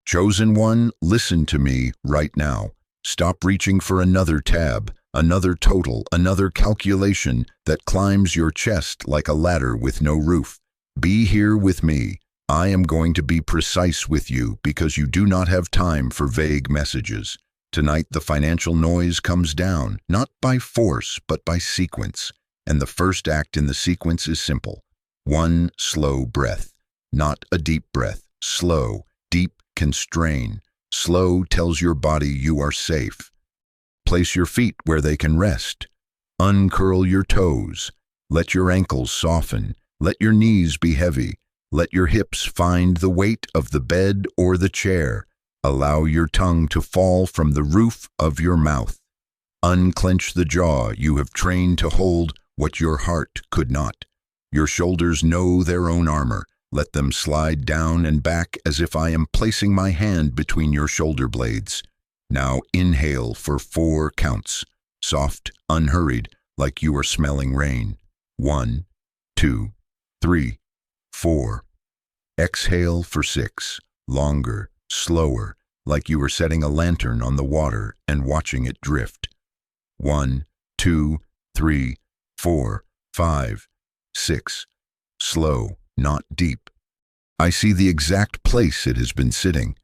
Chosen one, listen to me right now. Stop reaching for another tab, another total, another calculation that climbs your chest like a ladder with no roof. Be here with me. I am going to be precise with you because you do not have time for vague messages. Tonight, the financial noise comes down, not by force, but by sequence. And the first act in the sequence is simple. One slow breath. Not a deep breath. Slow. Deep can strain. Slow tells your body you are safe. Place your feet where they can rest. Uncurl your toes. Let your ankles soften. Let your knees be heavy. Let your hips find the weight of the bed or the chair. Allow your tongue to fall from the roof of your mouth. Unclench the jaw you have trained to hold what your heart could not. Your shoulders know their own armor. Let them slide down and back as if I am placing my hand between your shoulder blades. Now inhale for 4 counts. Soft, unhurried, like you are smelling rain. 1, 2, 3, 4. Exhale for 6. Longer, slower, like you were setting a lantern on the water and watching it drift. 1, 2, 3, 4, 5, 6. Slow, not deep. I see the exact place it has been sitting.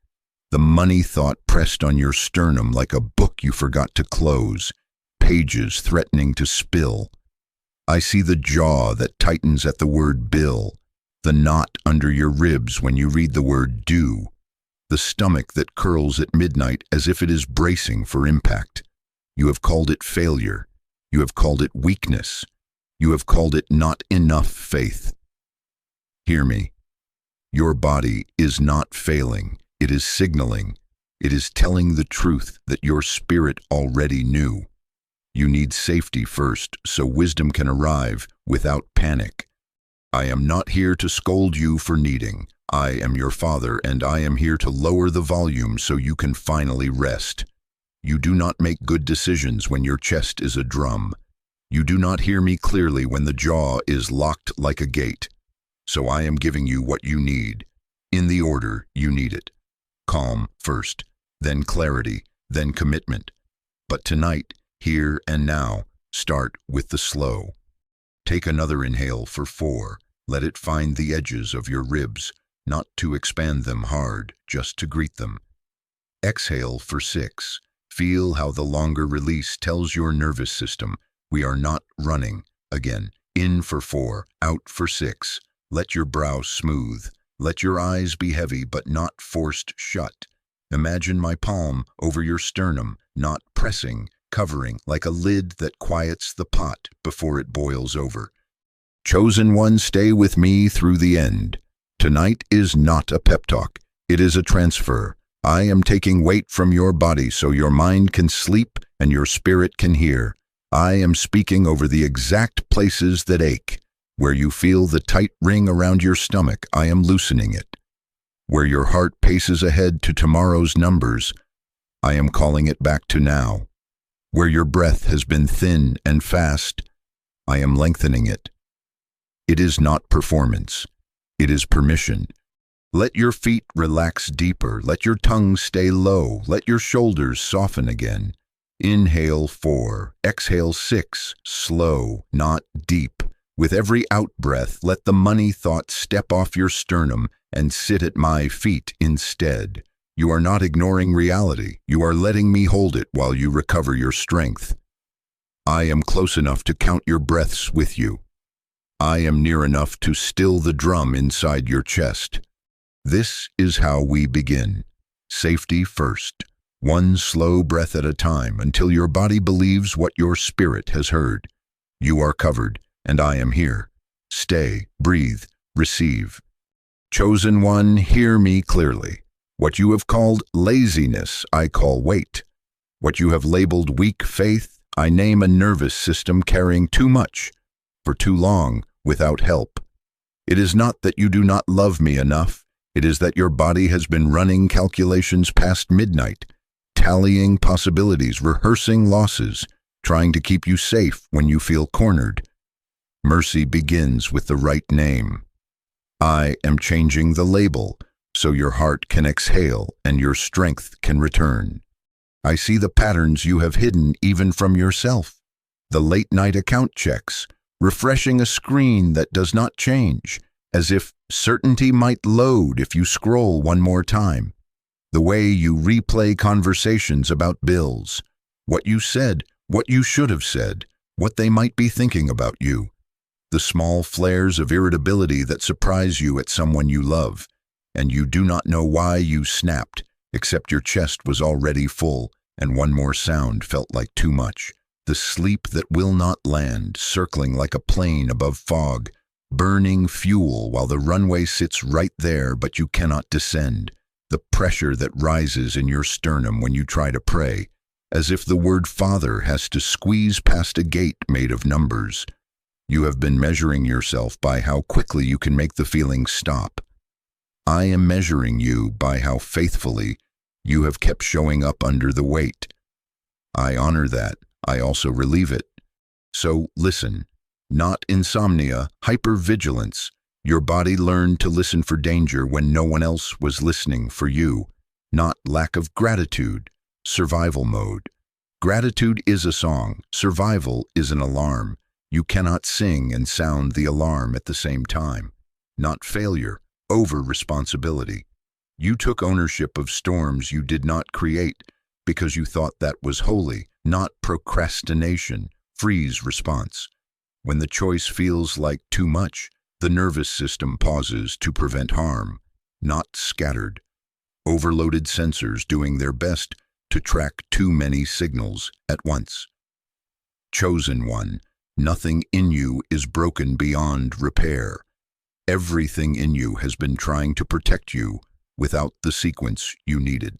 The money thought pressed on your sternum like a book you forgot to close, pages threatening to spill. I see the jaw that tightens at the word bill, the knot under your ribs when you read the word due, the stomach that curls at midnight as if it is bracing for impact. You have called it failure. You have called it weakness. You have called it not enough faith. Hear me. Your body is not failing. It is signaling. It is telling the truth that your spirit already knew. You need safety first so wisdom can arrive without panic. I am not here to scold you for needing. I am your father, and I am here to lower the volume so you can finally rest. You do not make good decisions when your chest is a drum. You do not hear me clearly when the jaw is locked like a gate. So I am giving you what you need, in the order you need it. Calm first, then clarity, then commitment. But tonight, here and now, start with the slow. Take another inhale for 4. Let it find the edges of your ribs, not to expand them hard, just to greet them. Exhale for 6. Feel how the longer release tells your nervous system, we are not running. Again, in for 4, out for 6. Let your brow smooth. Let your eyes be heavy but not forced shut. Imagine my palm over your sternum, not pressing, covering like a lid that quiets the pot before it boils over. Chosen one, stay with me through the end. Tonight is not a pep talk. It is a transfer. I am taking weight from your body so your mind can sleep and your spirit can hear. I am speaking over the exact places that ache. Where you feel the tight ring around your stomach, I am loosening it. Where your heart paces ahead to tomorrow's numbers, I am calling it back to now. Where your breath has been thin and fast, I am lengthening it. It is not performance. It is permission. Let your feet relax deeper. Let your tongue stay low. Let your shoulders soften again. Inhale 4. Exhale 6. Slow, not deep. With every out-breath, let the money thought step off your sternum and sit at my feet instead. You are not ignoring reality. You are letting me hold it while you recover your strength. I am close enough to count your breaths with you. I am near enough to still the drum inside your chest. This is how we begin. Safety first. One slow breath at a time until your body believes what your spirit has heard. You are covered, and I am here. Stay, breathe, receive. Chosen one, hear me clearly. What you have called laziness, I call weight. What you have labeled weak faith, I name a nervous system carrying too much, for too long, without help. It is not that you do not love me enough. It is that your body has been running calculations past midnight, tallying possibilities, rehearsing losses, trying to keep you safe when you feel cornered. Mercy begins with the right name. I am changing the label. so your heart can exhale and your strength can return. I see the patterns you have hidden even from yourself. The late-night account checks, refreshing a screen that does not change, as if certainty might load if you scroll one more time. The way you replay conversations about bills, what you said, what you should have said, what they might be thinking about you. The small flares of irritability that surprise you at someone you love, and you do not know why you snapped, except your chest was already full, and one more sound felt like too much. The sleep that will not land, circling like a plane above fog, burning fuel while the runway sits right there but you cannot descend. The pressure that rises in your sternum when you try to pray, as if the word Father has to squeeze past a gate made of numbers. You have been measuring yourself by how quickly you can make the feeling stop. I am measuring you by how faithfully you have kept showing up under the weight. I honor that. I also relieve it. So listen, not insomnia, hypervigilance. Your body learned to listen for danger when no one else was listening for you. Not lack of gratitude, survival mode. Gratitude is a song, survival is an alarm. You cannot sing and sound the alarm at the same time. Not failure, over-responsibility. You took ownership of storms you did not create because you thought that was holy, not procrastination, freeze response. When the choice feels like too much, the nervous system pauses to prevent harm, not scattered. Overloaded sensors doing their best to track too many signals at once. Chosen one, nothing in you is broken beyond repair. Everything in you has been trying to protect you without the sequence you needed.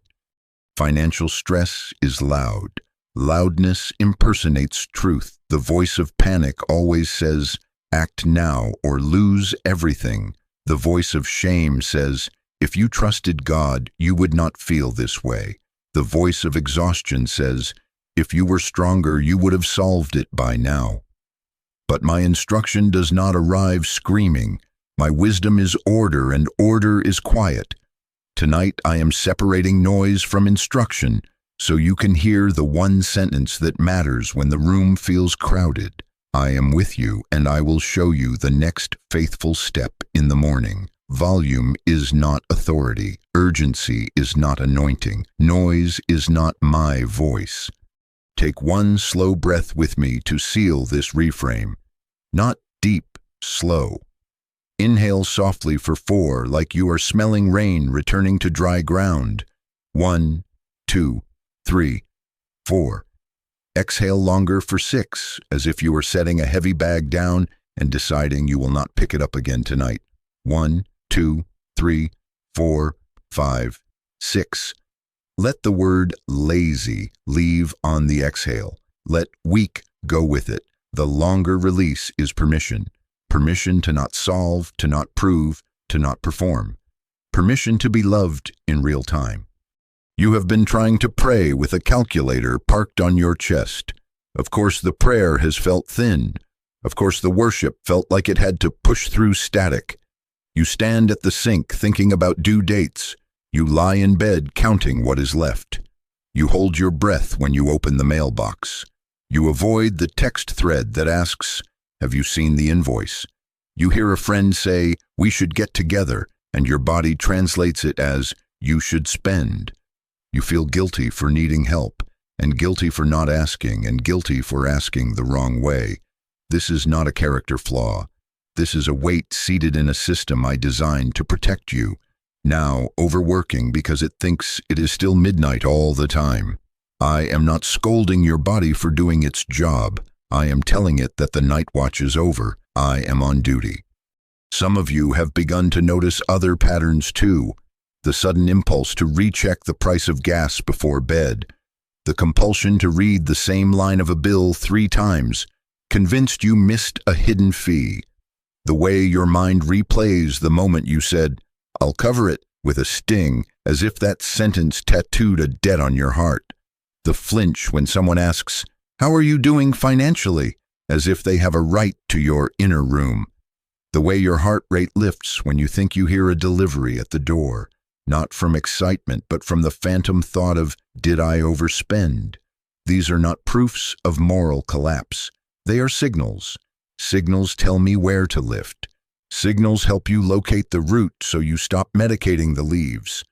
Financial stress is loud. Loudness impersonates truth. The voice of panic always says, act now or lose everything. The voice of shame says, if you trusted God, you would not feel this way. The voice of exhaustion says, if you were stronger, you would have solved it by now. But my instruction does not arrive screaming. My wisdom is order, and order is quiet. Tonight I am separating noise from instruction, so you can hear the one sentence that matters when the room feels crowded. I am with you, and I will show you the next faithful step in the morning. Volume is not authority. Urgency is not anointing. Noise is not my voice. Take one slow breath with me to seal this reframe. Not deep, slow. Inhale softly for 4, like you are smelling rain returning to dry ground. 1, 2, 3, 4. Exhale longer for 6, as if you are setting a heavy bag down and deciding you will not pick it up again tonight. 1, 2, 3, 4, 5, 6. Let the word lazy leave on the exhale. Let weak go with it. The longer release is permission. Permission to not solve, to not prove, to not perform. Permission to be loved in real time. You have been trying to pray with a calculator parked on your chest. Of course, the prayer has felt thin. Of course, the worship felt like it had to push through static. You stand at the sink thinking about due dates. You lie in bed counting what is left. You hold your breath when you open the mailbox. You avoid the text thread that asks, have you seen the invoice? You hear a friend say, we should get together, and your body translates it as, you should spend. You feel guilty for needing help, and guilty for not asking, and guilty for asking the wrong way. This is not a character flaw. This is a weight seated in a system I designed to protect you, now overworking because it thinks it is still midnight all the time. I am not scolding your body for doing its job. I am telling it that the night watch is over. I am on duty. Some of you have begun to notice other patterns too. The sudden impulse to recheck the price of gas before bed. The compulsion to read the same line of a bill 3 times, convinced you missed a hidden fee. The way your mind replays the moment you said, I'll cover it, with a sting, as if that sentence tattooed a debt on your heart. The flinch when someone asks, how are you doing financially? As if they have a right to your inner room. The way your heart rate lifts when you think you hear a delivery at the door. not from excitement, but from the phantom thought of, did I overspend? These are not proofs of moral collapse. They are signals. Signals tell me where to lift. Signals help you locate the root so you stop medicating the leaves.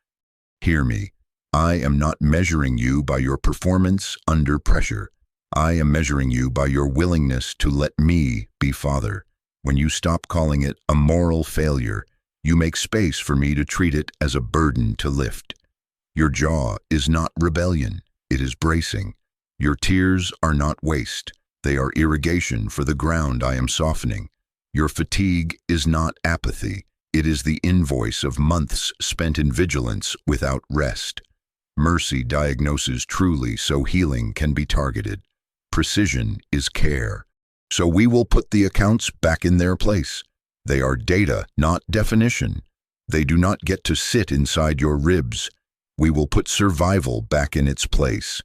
Hear me. I am not measuring you by your performance under pressure. I am measuring you by your willingness to let me be Father. When you stop calling it a moral failure, you make space for me to treat it as a burden to lift. Your jaw is not rebellion, it is bracing. Your tears are not waste, they are irrigation for the ground I am softening. Your fatigue is not apathy, it is the invoice of months spent in vigilance without rest. Mercy diagnoses truly so healing can be targeted. Precision is care. So we will put the accounts back in their place. They are data, not definition. They do not get to sit inside your ribs. We will put survival back in its place.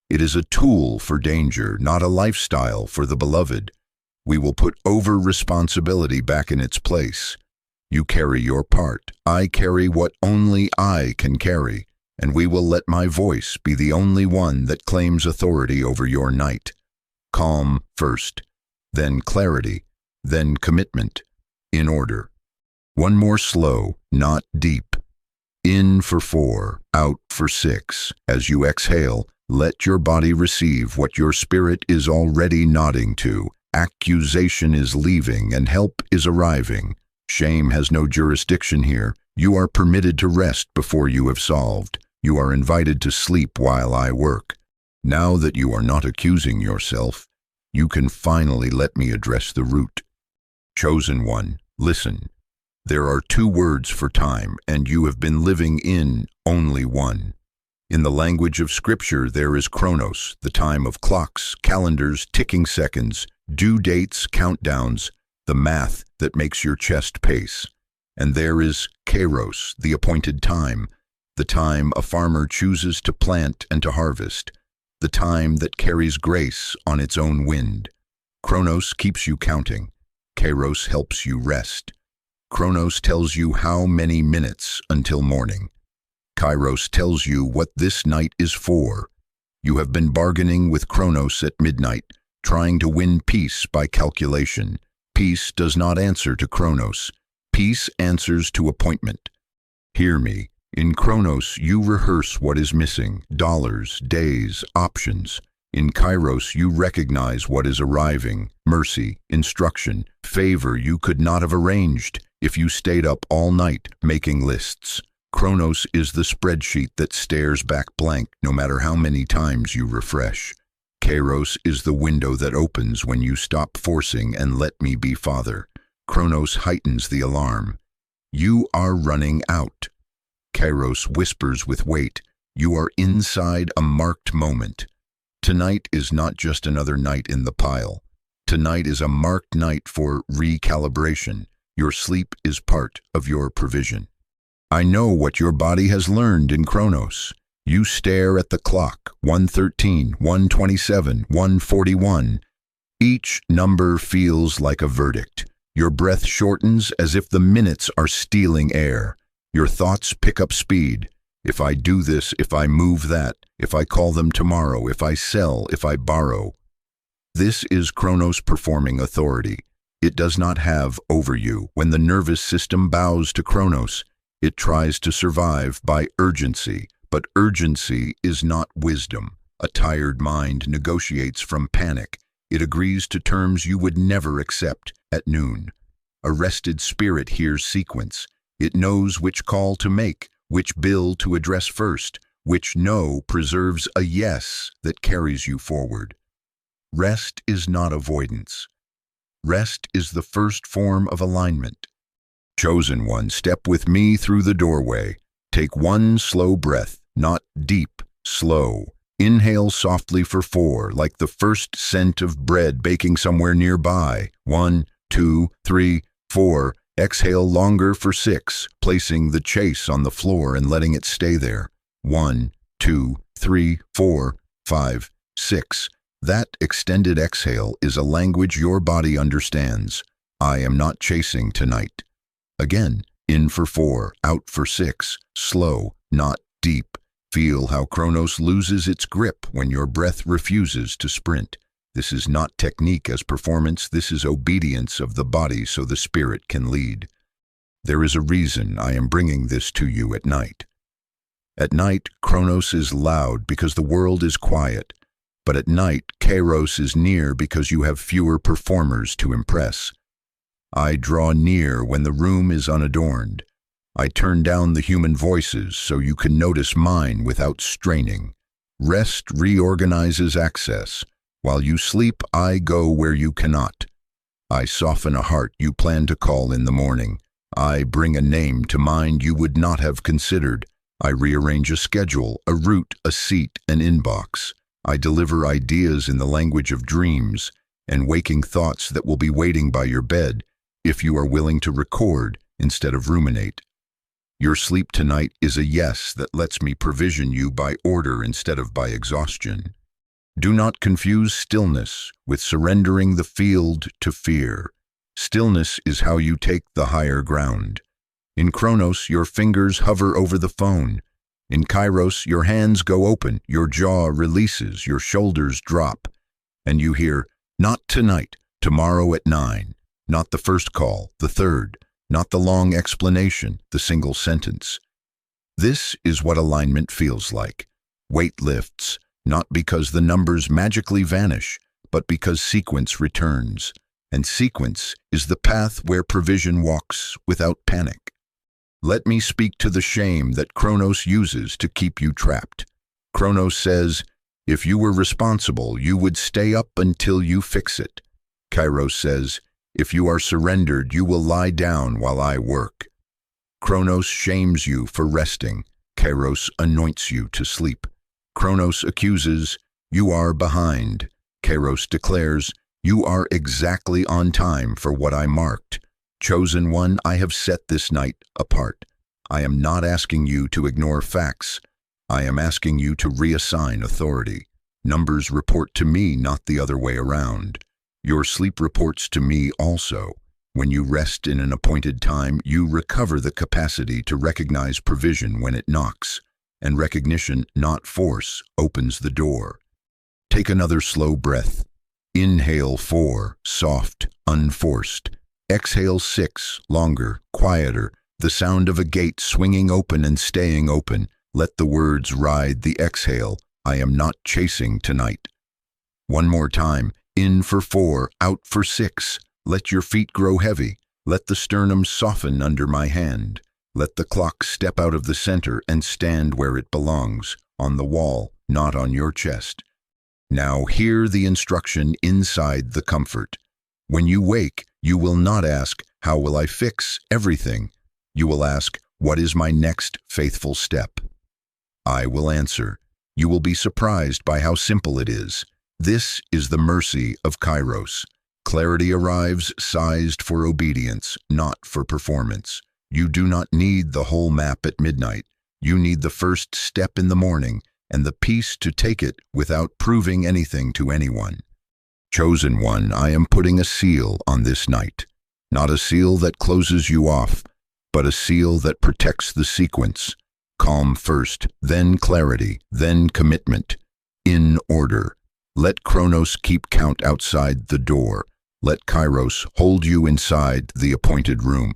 It is a tool for danger, not a lifestyle for the beloved. We will put over-responsibility back in its place. You carry your part. I carry what only I can carry, and we will let my voice be the only one that claims authority over your night. Calm first, then clarity, then commitment, in order. One more slow, not deep. In for 4, out for 6. As you exhale, let your body receive what your spirit is already nodding to. Accusation is leaving and help is arriving. Shame has no jurisdiction here. You are permitted to rest before you have solved. You are invited to sleep while I work. Now that you are not accusing yourself, you can finally let me address the root. Chosen one, listen. There are 2 words for time, and you have been living in only one. In the language of Scripture, there is chronos, the time of clocks, calendars, ticking seconds, due dates, countdowns, the math that makes your chest pace. And there is kairos, the appointed time, the time a farmer chooses to plant and to harvest, the time that carries grace on its own wind. Chronos keeps you counting. Kairos helps you rest. Chronos tells you how many minutes until morning. Kairos tells you what this night is for. You have been bargaining with Chronos at midnight, trying to win peace by calculation. Peace does not answer to Chronos. Peace answers to appointment. Hear me. In Chronos, you rehearse what is missing, dollars, days, options. In Kairos, you recognize what is arriving, mercy, instruction, favor you could not have arranged if you stayed up all night making lists. Chronos is the spreadsheet that stares back blank no matter how many times you refresh. Kairos is the window that opens when you stop forcing and let me be Father. Chronos heightens the alarm. You are running out. Kairos whispers with weight, you are inside a marked moment. Tonight is not just another night in the pile. Tonight is a marked night for recalibration. Your sleep is part of your provision. I know what your body has learned in Chronos. You stare at the clock, 1:13, 1:27, 1:41. Each number feels like a verdict. Your breath shortens as if the minutes are stealing air. Your thoughts pick up speed. If I do this, if I move that, if I call them tomorrow, if I sell, if I borrow. This is Chronos performing authority. It does not have over you. When the nervous system bows to Chronos, it tries to survive by urgency, but urgency is not wisdom. A tired mind negotiates from panic. It agrees to terms you would never accept at noon. A rested spirit hears sequence. It knows which call to make, which bill to address first, which no preserves a yes that carries you forward. Rest is not avoidance. Rest is the first form of alignment. Chosen one, step with me through the doorway. Take one slow breath, not deep, slow. Inhale softly for 4, like the first scent of bread baking somewhere nearby. 1, 2, 3, 4. Exhale longer for 6, placing the chase on the floor and letting it stay there. 1, 2, 3, 4, 5, 6. That extended exhale is a language your body understands. I am not chasing tonight. Again, In for 4, out for 6, slow, not deep. Feel how Chronos loses its grip when your breath refuses to sprint. This is not technique as performance, this is obedience of the body so the spirit can lead. There is a reason I am bringing this to you at night. At night, Chronos is loud because the world is quiet, but at night, Kairos is near because you have fewer performers to impress. I draw near when the room is unadorned. I turn down the human voices so you can notice mine without straining. Rest reorganizes access. While you sleep, I go where you cannot. I soften a heart you plan to call in the morning. I bring a name to mind you would not have considered. I rearrange a schedule, a route, a seat, an inbox. I deliver ideas in the language of dreams and waking thoughts that will be waiting by your bed if you are willing to record instead of ruminate. Your sleep tonight is a yes that lets me provision you by order instead of by exhaustion. Do not confuse stillness with surrendering the field to fear. Stillness is how you take the higher ground. In Chronos, your fingers hover over the phone. In Kairos, your hands go open, your jaw releases, your shoulders drop, and you hear, "Not tonight, tomorrow at 9. Not the first call, the third. Not the long explanation, the single sentence." This is what alignment feels like. Weight lifts, not because the numbers magically vanish, but because sequence returns. And sequence is the path where provision walks without panic. Let me speak to the shame that Chronos uses to keep you trapped. Chronos says, if you were responsible, you would stay up until you fix it. Kairos says, if you are surrendered, you will lie down while I work. Chronos shames you for resting. Kairos anoints you to sleep. Chronos accuses, you are behind. Kairos declares, you are exactly on time for what I marked. Chosen one, I have set this night apart. I am not asking you to ignore facts. I am asking you to reassign authority. Numbers report to me, not the other way around. Your sleep reports to me also. When you rest in an appointed time, you recover the capacity to recognize provision when it knocks. And recognition, not force, opens the door. Take another slow breath. Inhale 4, soft, unforced. Exhale 6, longer, quieter, the sound of a gate swinging open and staying open. Let the words ride the exhale. I am not chasing tonight. One more time. In for 4, out for 6. Let your feet grow heavy. Let the sternum soften under my hand. Let the clock step out of the center and stand where it belongs, on the wall, not on your chest. Now hear the instruction inside the comfort. When you wake, you will not ask, how will I fix everything? You will ask, what is my next faithful step? I will answer. You will be surprised by how simple it is. This is the mercy of Kairos. Clarity arrives sized for obedience, not for performance. You do not need the whole map at midnight. You need the first step in the morning and the peace to take it without proving anything to anyone. Chosen one, I am putting a seal on this night. Not a seal that closes you off, but a seal that protects the sequence. Calm first, then clarity, then commitment. In order. Let Chronos keep count outside the door. Let Kairos hold you inside the appointed room.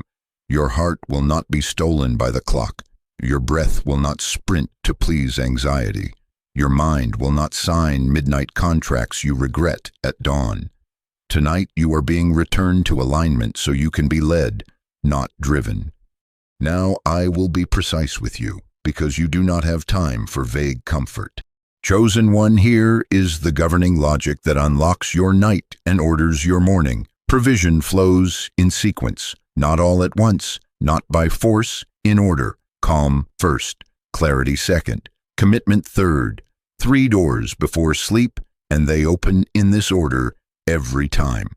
Your heart will not be stolen by the clock. Your breath will not sprint to please anxiety. Your mind will not sign midnight contracts you regret at dawn. Tonight you are being returned to alignment so you can be led, not driven. Now I will be precise with you, because you do not have time for vague comfort. Chosen one, here is the governing logic that unlocks your night and orders your morning. Provision flows in sequence, not all at once, not by force, in order. Calm first, clarity second, commitment third. 3 doors before sleep, and they open in this order every time.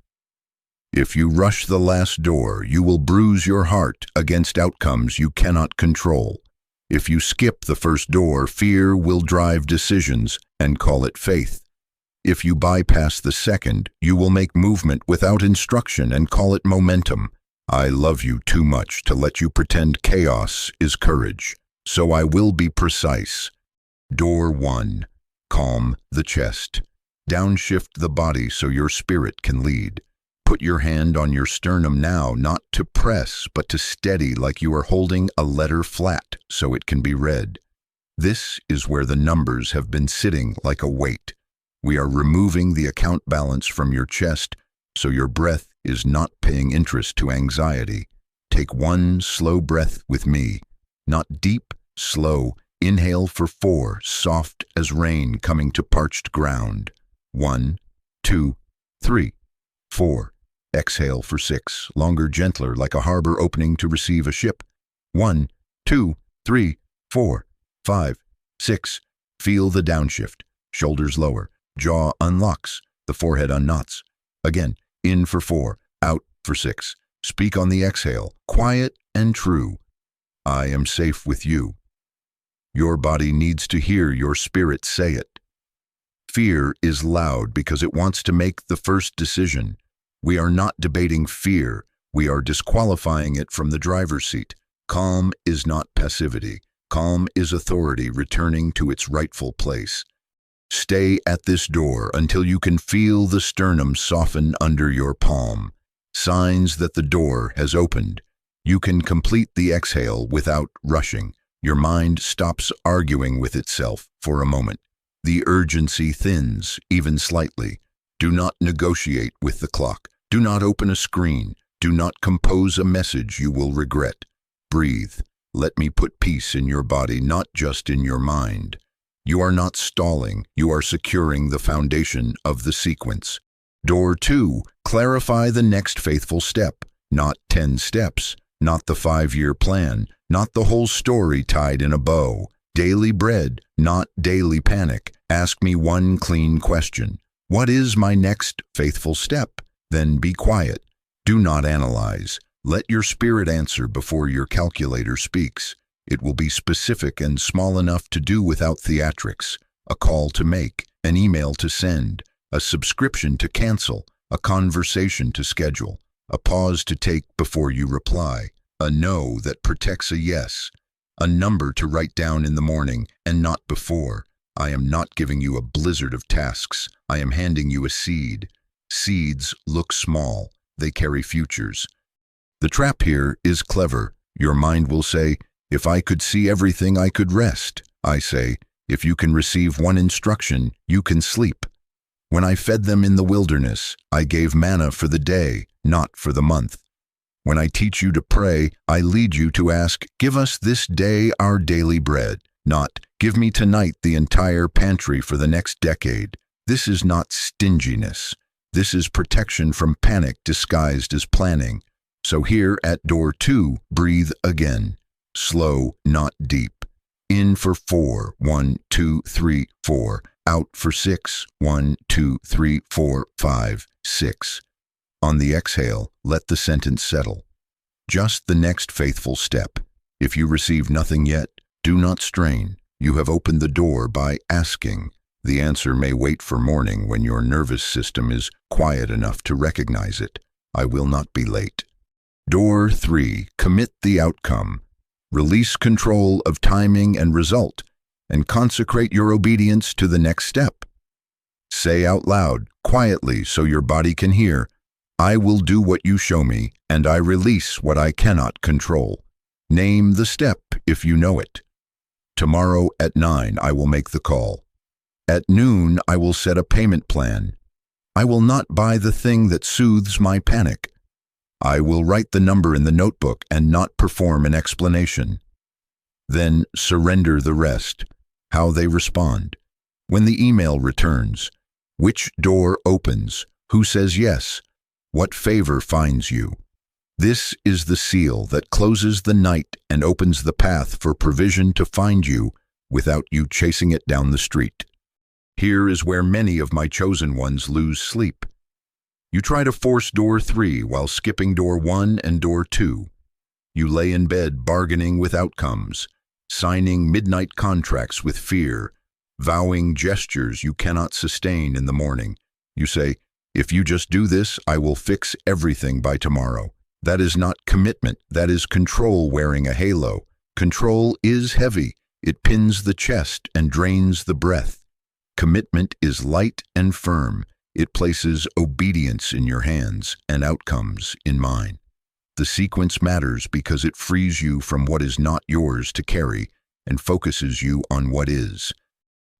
If you rush the last door, you will bruise your heart against outcomes you cannot control. If you skip the first door, fear will drive decisions and call it faith. If you bypass the second, you will make movement without instruction and call it momentum. I love you too much to let you pretend chaos is courage, so I will be precise. Door 1. Calm the chest. Downshift the body so your spirit can lead. Put your hand on your sternum now, not to press, but to steady like you are holding a letter flat so it can be read. This is where the numbers have been sitting like a weight. We are removing the account balance from your chest so your breath is not paying interest to anxiety. Take one slow breath with me. Not deep, slow. Inhale for 4, soft as rain coming to parched ground. 1, 2, 3, 4. Exhale for 6, longer, gentler, like a harbor opening to receive a ship. 1, 2, 3, 4, 5, 6. Feel the downshift. Shoulders lower. Jaw unlocks. The forehead unknots. Again, in for 4, out for 6. Speak on the exhale, quiet and true. I am safe with you. Your body needs to hear your spirit say it. Fear is loud because it wants to make the first decision. We are not debating fear. We are disqualifying it from the driver's seat. Calm is not passivity. Calm is authority returning to its rightful place. Stay at this door until you can feel the sternum soften under your palm. Signs that the door has opened. You can complete the exhale without rushing. Your mind stops arguing with itself for a moment. The urgency thins, even slightly. Do not negotiate with the clock. Do not open a screen. Do not compose a message you will regret. Breathe. Let me put peace in your body, not just in your mind. You are not stalling. You are securing the foundation of the sequence. Door 2. Clarify the next faithful step. Not 10 steps. Not the 5-year plan. Not the whole story tied in a bow. Daily bread, not daily panic. Ask me one clean question. What is my next faithful step? Then be quiet. Do not analyze. Let your spirit answer before your calculator speaks. It will be specific and small enough to do without theatrics. A call to make, an email to send, a subscription to cancel, a conversation to schedule, a pause to take before you reply, a no that protects a yes, a number to write down in the morning and not before. I am not giving you a blizzard of tasks. I am handing you a seed. Seeds look small. They carry futures. The trap here is clever. Your mind will say, if I could see everything, I could rest. I say, if you can receive one instruction, you can sleep. When I fed them in the wilderness, I gave manna for the day, not for the month. When I teach you to pray, I lead you to ask, give us this day our daily bread, not, give me tonight the entire pantry for the next decade. This is not stinginess. This is protection from panic disguised as planning. So here at door 2, breathe again. Slow, not deep. In for 4, 1, 2, 3, 4. Out for 6, 1, 2, 3, 4, 5, 6. On the exhale, let the sentence settle. Just the next faithful step. If you receive nothing yet, do not strain. You have opened the door by asking. The answer may wait for morning when your nervous system is quiet enough to recognize it. I will not be late. Door 3. Commit the outcome. Release control of timing and result, and consecrate your obedience to the next step. Say out loud, quietly so your body can hear, I will do what you show me, and I release what I cannot control. Name the step if you know it. Tomorrow at 9 I will make the call. At noon I will set a payment plan. I will not buy the thing that soothes my panic. I will write the number in the notebook and not perform an explanation. Then surrender the rest. How they respond. When the email returns. Which door opens? Who says yes? What favor finds you? This is the seal that closes the night and opens the path for provision to find you without you chasing it down the street. Here is where many of my chosen ones lose sleep. You try to force door 3 while skipping door 1 and door 2. You lay in bed bargaining with outcomes, signing midnight contracts with fear, vowing gestures you cannot sustain in the morning. You say, if you just do this, I will fix everything by tomorrow. That is not commitment, that is control wearing a halo. Control is heavy. It pins the chest and drains the breath. Commitment is light and firm. It places obedience in your hands and outcomes in mine. The sequence matters because it frees you from what is not yours to carry and focuses you on what is.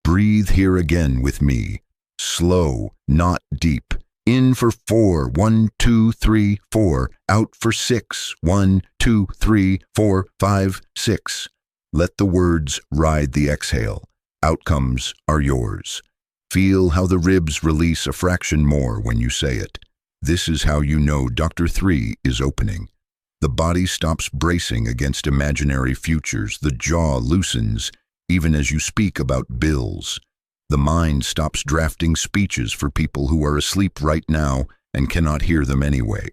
Breathe here again with me. Slow, not deep. In for 4, 1, 2, 3, 4. Out for 6, 1, 2, 3, 4, 5, 6. Let the words ride the exhale. Outcomes are yours. Feel how the ribs release a fraction more when you say it. This is how you know Dr. 3 is opening. The body stops bracing against imaginary futures. The jaw loosens, even as you speak about bills. The mind stops drafting speeches for people who are asleep right now and cannot hear them anyway.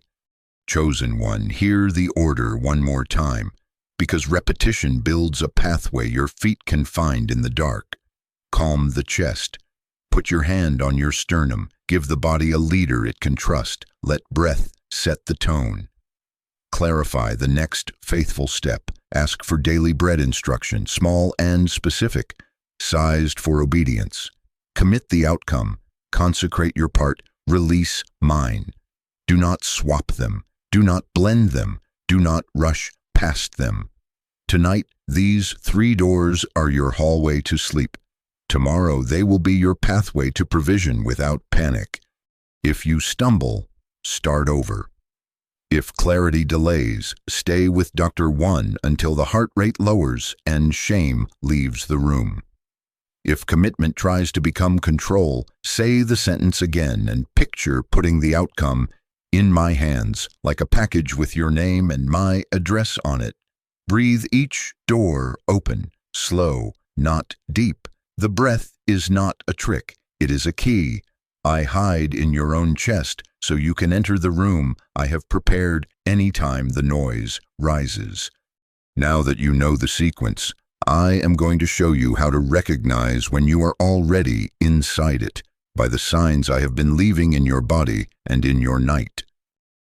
Chosen one, hear the order one more time, because repetition builds a pathway your feet can find in the dark. Calm the chest. Put your hand on your sternum. Give the body a leader it can trust. Let breath set the tone. Clarify the next faithful step. Ask for daily bread instruction, small and specific, sized for obedience. Commit the outcome. Consecrate your part. Release mine. Do not swap them. Do not blend them. Do not rush past them. Tonight, these 3 doors are your hallway to sleep. Tomorrow, they will be your pathway to provision without panic. If you stumble, start over. If clarity delays, stay with Dr. 1 until the heart rate lowers and shame leaves the room. If commitment tries to become control, say the sentence again and picture putting the outcome in my hands, like a package with your name and my address on it. Breathe each door open, slow, not deep. The breath is not a trick, it is a key. I hide in your own chest so you can enter the room I have prepared anytime the noise rises. Now that you know the sequence, I am going to show you how to recognize when you are already inside it by the signs I have been leaving in your body and in your night.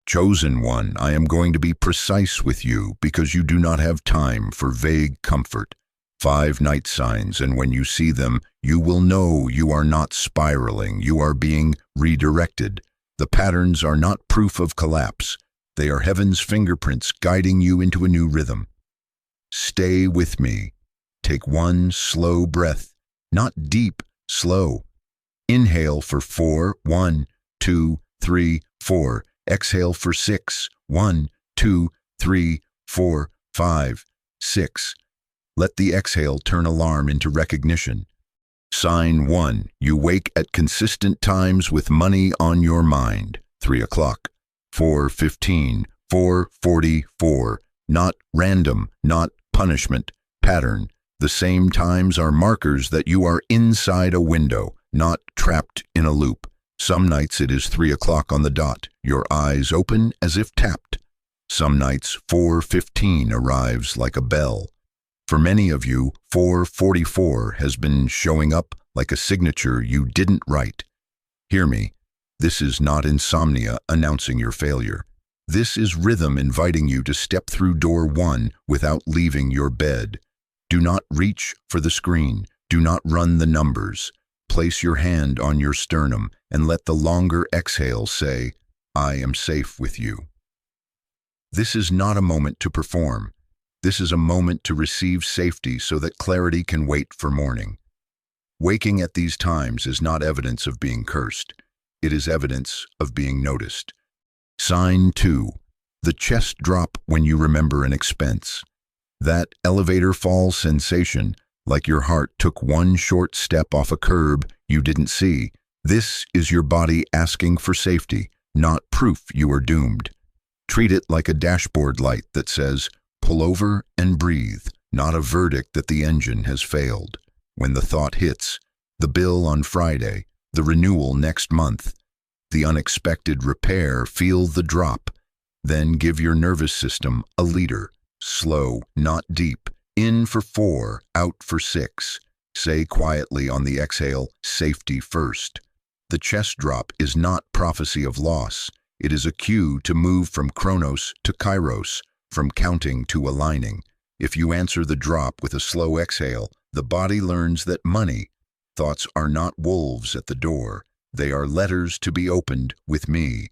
Chosen one, I am going to be precise with you because you do not have time for vague comfort. 5 night signs, and when you see them, you will know you are not spiraling, you are being redirected. The patterns are not proof of collapse. They are heaven's fingerprints guiding you into a new rhythm. Stay with me. Take 1 slow breath, not deep, slow. Inhale for 4, 1, 2, 3, 4. Exhale for 6, 1, 2, 3, 4, 5, 6. Let the exhale turn alarm into recognition. Sign 1. You wake at consistent times with money on your mind. 3 o'clock, 4:15, 4:44. Not random, not punishment, pattern. The same times are markers that you are inside a window, not trapped in a loop. Some nights it is 3 o'clock on the dot, your eyes open as if tapped. Some nights 4:15 arrives like a bell. For many of you, 4:44 has been showing up like a signature you didn't write. Hear me, this is not insomnia announcing your failure. This is rhythm inviting you to step through door 1 without leaving your bed. Do not reach for the screen. Do not run the numbers. Place your hand on your sternum and let the longer exhale say, I am safe with you. This is not a moment to perform. This is a moment to receive safety so that clarity can wait for morning. Waking at these times is not evidence of being cursed. It is evidence of being noticed. Sign 2. The chest drop when you remember an expense. That elevator fall sensation, like your heart took 1 short step off a curb you didn't see. This is your body asking for safety, not proof you are doomed. Treat it like a dashboard light that says, pull over and breathe, not a verdict that the engine has failed. When the thought hits, the bill on Friday, the renewal next month, the unexpected repair, feel the drop. Then give your nervous system a leader. Slow, not deep. In for 4, out for 6. Say quietly on the exhale, safety first. The chest drop is not prophecy of loss. It is a cue to move from Chronos to Kairos, from counting to aligning. If you answer the drop with a slow exhale, the body learns that money, thoughts are not wolves at the door. They are letters to be opened with me.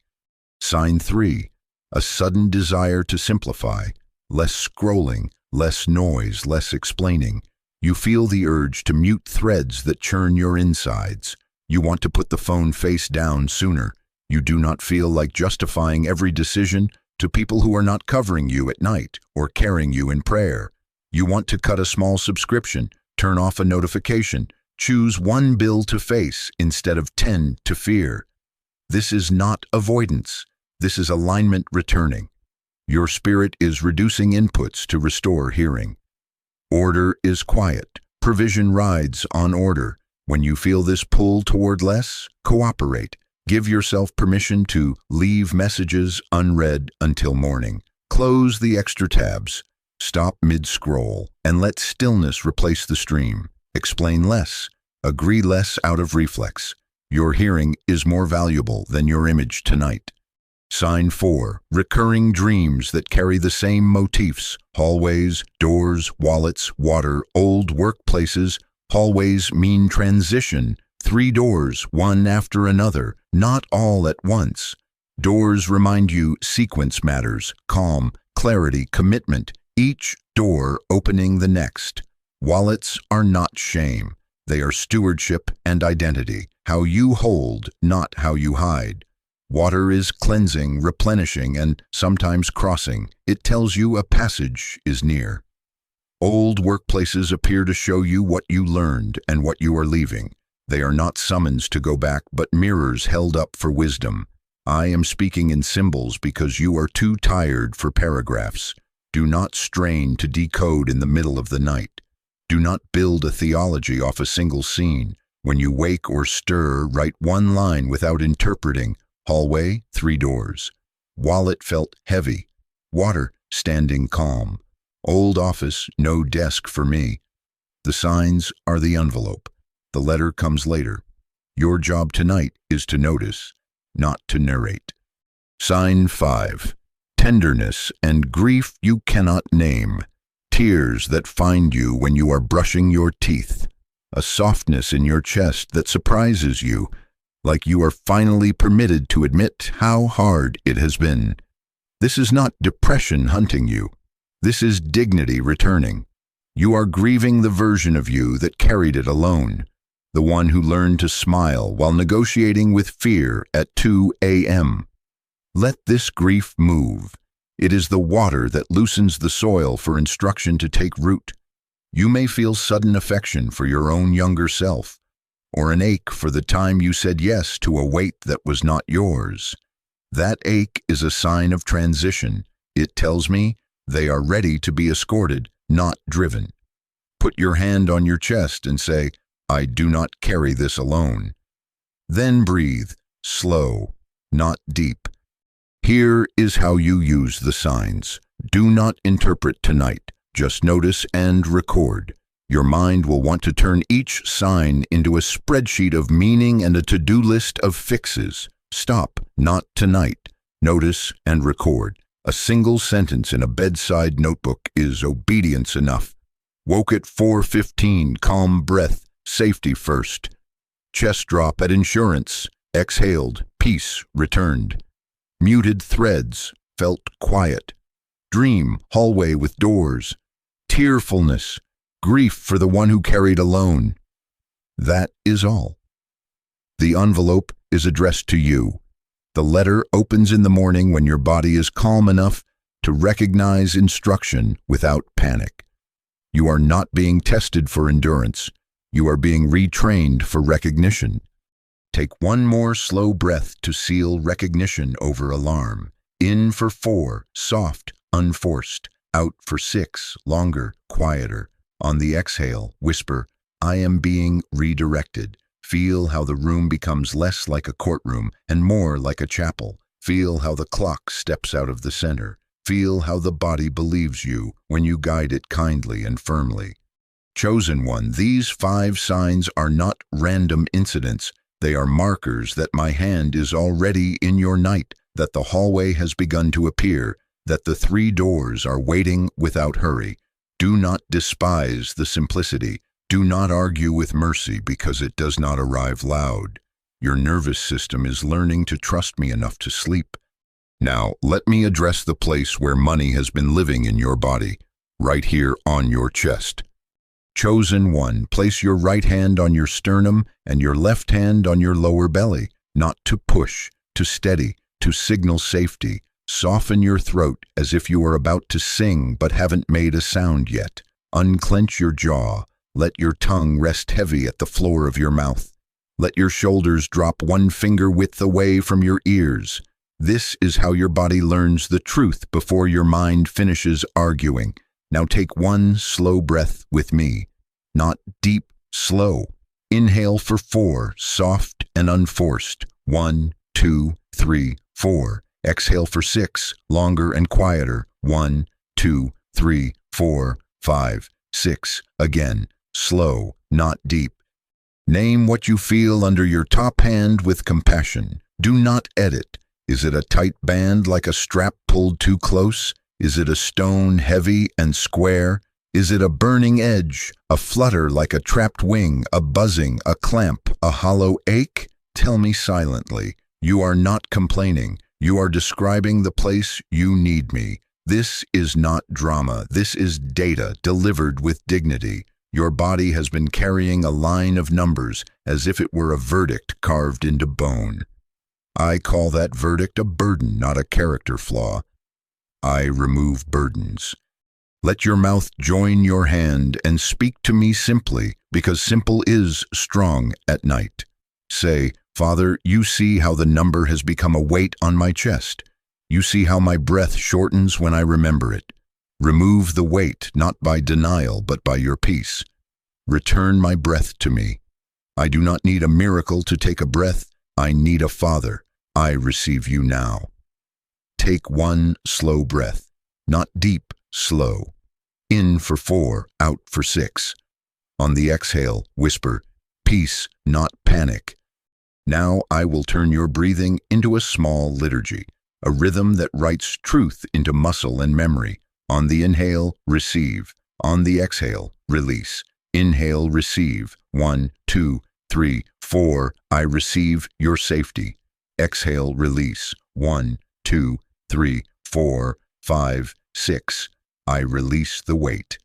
Sign 3. A sudden desire to simplify. Less scrolling, less noise, less explaining. You feel the urge to mute threads that churn your insides. You want to put the phone face down sooner. You do not feel like justifying every decision to people who are not covering you at night or carrying you in prayer. You want to cut a small subscription, turn off a notification, choose one bill to face instead of 10 to fear. This is not avoidance. This is alignment returning. Your spirit is reducing inputs to restore hearing. Order is quiet. Provision rides on order. When you feel this pull toward less, cooperate. Give yourself permission to leave messages unread until morning. Close the extra tabs. Stop mid-scroll and let stillness replace the stream. Explain less. Agree less out of reflex. Your hearing is more valuable than your image tonight. Sign 4. Recurring dreams that carry the same motifs. Hallways, doors, wallets, water, old workplaces. Hallways mean transition. 3 doors, one after another, not all at once. Doors remind you sequence matters, calm, clarity, commitment, each door opening the next. Wallets are not shame. They are stewardship and identity, how you hold, not how you hide. Water is cleansing, replenishing, and sometimes crossing. It tells you a passage is near. Old workplaces appear to show you what you learned and what you are leaving. They are not summons to go back, but mirrors held up for wisdom. I am speaking in symbols because you are too tired for paragraphs. Do not strain to decode in the middle of the night. Do not build a theology off a single scene. When you wake or stir, write one line without interpreting. Hallway, 3 doors. Wallet felt heavy. Water, standing calm. Old office, no desk for me. The signs are the envelope. The letter comes later. Your job tonight is to notice, not to narrate. Sign 5. Tenderness and grief you cannot name. Tears that find you when you are brushing your teeth. A softness in your chest that surprises you, like you are finally permitted to admit how hard it has been. This is not depression hunting you. This is dignity returning. You are grieving the version of you that carried it alone. The one who learned to smile while negotiating with fear at 2 a.m. Let this grief move. It is the water that loosens the soil for instruction to take root. You may feel sudden affection for your own younger self, or an ache for the time you said yes to a weight that was not yours. That ache is a sign of transition. It tells me they are ready to be escorted, not driven. Put your hand on your chest and say, I do not carry this alone. Then breathe, slow, not deep. Here is how you use the signs. Do not interpret tonight. Just notice and record. Your mind will want to turn each sign into a spreadsheet of meaning and a to-do list of fixes. Stop, not tonight. Notice and record. A single sentence in a bedside notebook is obedience enough. Woke at 4:15, calm breath, safety first. Chest drop at insurance, exhaled, peace returned. Muted threads, felt quiet. Dream, hallway with doors. Tearfulness, grief for the one who carried alone. That is all. The envelope is addressed to you. The letter opens in the morning when your body is calm enough to recognize instruction without panic. You are not being tested for endurance. You are being retrained for recognition. Take one more slow breath to seal recognition over alarm. In for 4, soft, unforced. Out for 6, longer, quieter. On the exhale, whisper, I am being redirected. Feel how the room becomes less like a courtroom and more like a chapel. Feel how the clock steps out of the center. Feel how the body believes you when you guide it kindly and firmly. Chosen one, these 5 signs are not random incidents. They are markers that my hand is already in your night, that the hallway has begun to appear, that the 3 doors are waiting without hurry. Do not despise the simplicity. Do not argue with mercy because it does not arrive loud. Your nervous system is learning to trust me enough to sleep. Now, let me address the place where money has been living in your body, right here on your chest. Chosen one, place your right hand on your sternum and your left hand on your lower belly, not to push, to steady, to signal safety. Soften your throat as if you are about to sing but haven't made a sound yet. Unclench your jaw. Let your tongue rest heavy at the floor of your mouth. Let your shoulders drop 1 finger width away from your ears. This is how your body learns the truth before your mind finishes arguing. Now take 1 slow breath with me. Not deep, slow. Inhale for 4, soft and unforced. 1, 2, 3, 4. Exhale for 6, longer and quieter. 1, 2, 3, 4, 5, 6. Again, slow, not deep. Name what you feel under your top hand with compassion. Do not edit. Is it a tight band like a strap pulled too close? Is it a stone heavy and square? Is it a burning edge, a flutter like a trapped wing, a buzzing, a clamp, a hollow ache? Tell me silently. You are not complaining. You are describing the place you need me. This is not drama. This is data delivered with dignity. Your body has been carrying a line of numbers as if it were a verdict carved into bone. I call that verdict a burden, not a character flaw. I remove burdens. Let your mouth join your hand and speak to me simply, because simple is strong at night. Say, Father, you see how the number has become a weight on my chest. You see how my breath shortens when I remember it. Remove the weight, not by denial, but by your peace. Return my breath to me. I do not need a miracle to take a breath. I need a Father. I receive you now. Take 1 slow breath, not deep, slow. In for 4, out for 6. On the exhale, whisper, peace, not panic. Now I will turn your breathing into a small liturgy, a rhythm that writes truth into muscle and memory. On the inhale, receive. On the exhale, release. Inhale, receive. 1, 2, 3, 4. I receive your safety. Exhale, release. 1, 2, 3, 4, 5, 6. I release the weight.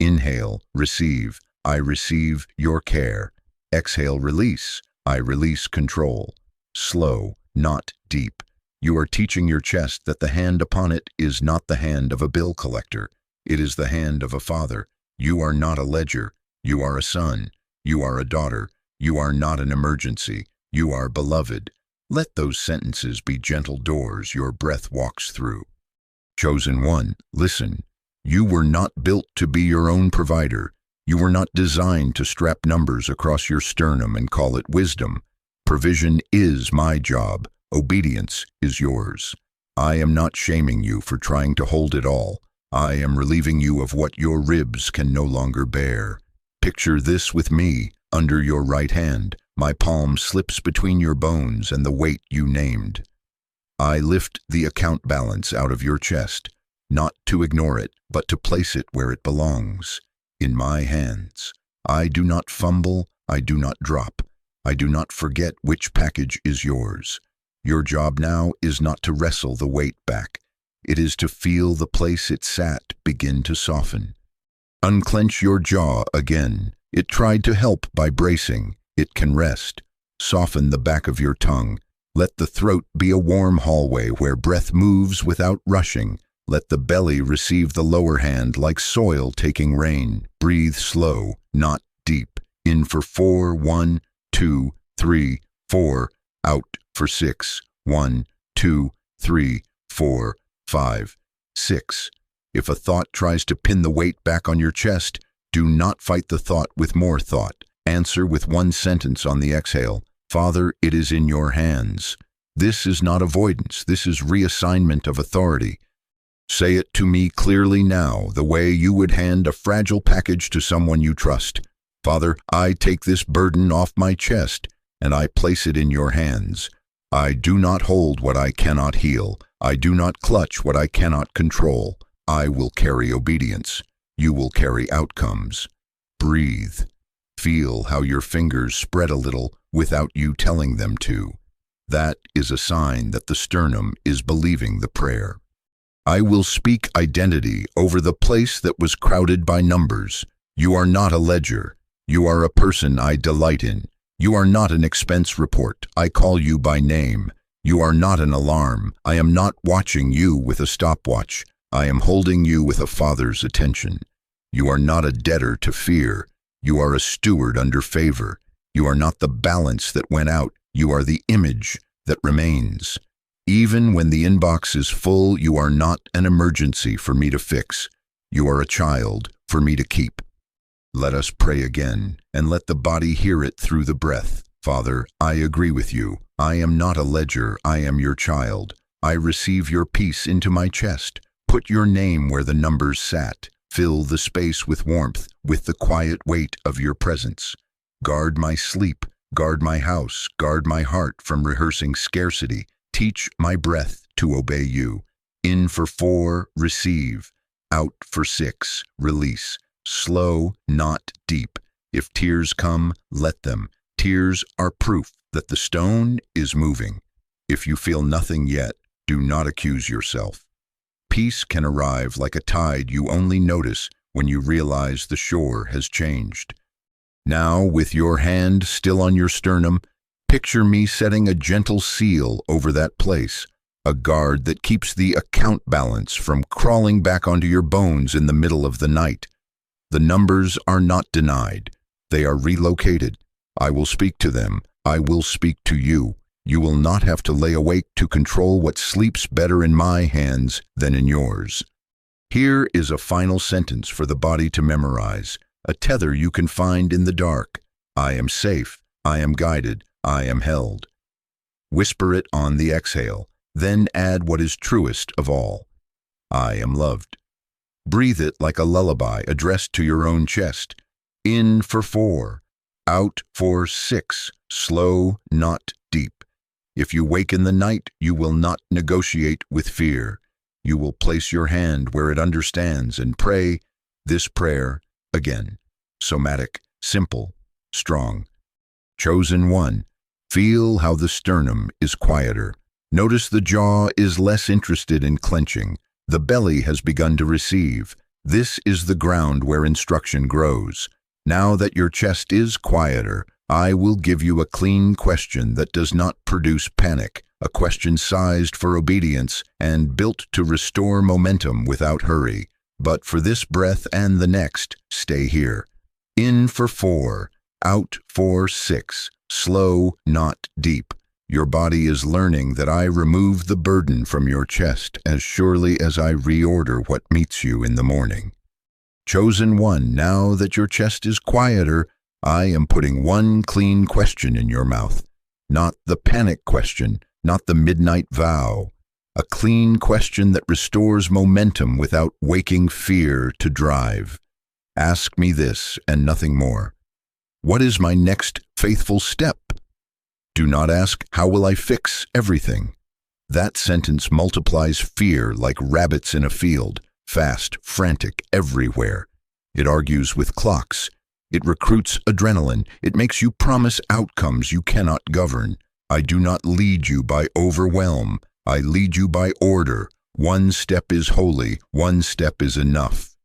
Inhale, receive. I receive your care. Exhale, release. I release control. Slow, not deep. You are teaching your chest that the hand upon it is not the hand of a bill collector. It is the hand of a father. You are not a ledger. You are a son. You are a daughter. You are not an emergency. You are beloved. Let those sentences be gentle doors your breath walks through. Chosen one, listen. You were not built to be your own provider. You were not designed to strap numbers across your sternum and call it wisdom. Provision is my job. Obedience is yours. I am not shaming you for trying to hold it all. I am relieving you of what your ribs can no longer bear. Picture this with me. Under your right hand, my palm slips between your bones and the weight you named. I lift the account balance out of your chest, not to ignore it, but to place it where it belongs. In my hands. I do not fumble, I do not drop. I do not forget which package is yours. Your job now is not to wrestle the weight back. It is to feel the place it sat begin to soften. Unclench your jaw again. It tried to help by bracing. It can rest. Soften the back of your tongue. Let the throat be a warm hallway where breath moves without rushing. Let the belly receive the lower hand like soil taking rain. Breathe slow, not deep. In for 4, 1, 2, 3, 4. Out for 6, 1, 2, 3, 4, 5, 6. If a thought tries to pin the weight back on your chest, do not fight the thought with more thought. Answer with 1 sentence on the exhale. Father, it is in your hands. This is not avoidance. This is reassignment of authority. Say it to me clearly now, the way you would hand a fragile package to someone you trust. Father, I take this burden off my chest, and I place it in your hands. I do not hold what I cannot heal. I do not clutch what I cannot control. I will carry obedience. You will carry outcomes. Breathe. Feel how your fingers spread a little without you telling them to. That is a sign that the sternum is believing the prayer. I will speak identity over the place that was crowded by numbers. You are not a ledger. You are a person I delight in. You are not an expense report. I call you by name. You are not an alarm. I am not watching you with a stopwatch. I am holding you with a father's attention. You are not a debtor to fear. You are a steward under favor. You are not the balance that went out. You are the image that remains. Even when the inbox is full, you are not an emergency for me to fix. You are a child for me to keep. Let us pray again, and let the body hear it through the breath. Father, I agree with you. I am not a ledger. I am your child. I receive your peace into my chest. Put your name where the numbers sat. Fill the space with warmth, with the quiet weight of your presence. Guard my sleep. Guard my house. Guard my heart from rehearsing scarcity. Teach my breath to obey you. In for 4, receive. Out for 6, release. Slow, not deep. If tears come, let them. Tears are proof that the stone is moving. If you feel nothing yet, do not accuse yourself. Peace can arrive like a tide you only notice when you realize the shore has changed. Now, with your hand still on your sternum, picture me setting a gentle seal over that place, a guard that keeps the account balance from crawling back onto your bones in the middle of the night. The numbers are not denied. They are relocated. I will speak to them. I will speak to you. You will not have to lay awake to control what sleeps better in my hands than in yours. Here is a final sentence for the body to memorize, a tether you can find in the dark. I am safe. I am guided. I am held. Whisper it on the exhale, then add what is truest of all. I am loved. Breathe it like a lullaby addressed to your own chest. In for 4, out for 6, slow, not deep. If you wake in the night, you will not negotiate with fear. You will place your hand where it understands and pray this prayer again. Somatic, simple, strong. Chosen one. Feel how the sternum is quieter. Notice the jaw is less interested in clenching. The belly has begun to receive. This is the ground where instruction grows. Now that your chest is quieter, I will give you a clean question that does not produce panic, a question sized for obedience and built to restore momentum without hurry. But for this breath and the next, stay here. In for 4, out for 6, slow, not deep. Your body is learning that I remove the burden from your chest as surely as I reorder what meets you in the morning. Chosen one, now that your chest is quieter, I am putting one clean question in your mouth. Not the panic question, not the midnight vow. A clean question that restores momentum without waking fear to drive. Ask me this and nothing more. What is my next faithful step? Do not ask, how will I fix everything? That sentence multiplies fear like rabbits in a field, fast, frantic, everywhere. It argues with clocks. It recruits adrenaline. It makes you promise outcomes you cannot govern. I do not lead you by overwhelm. I lead you by order. One step is holy. One step is enough.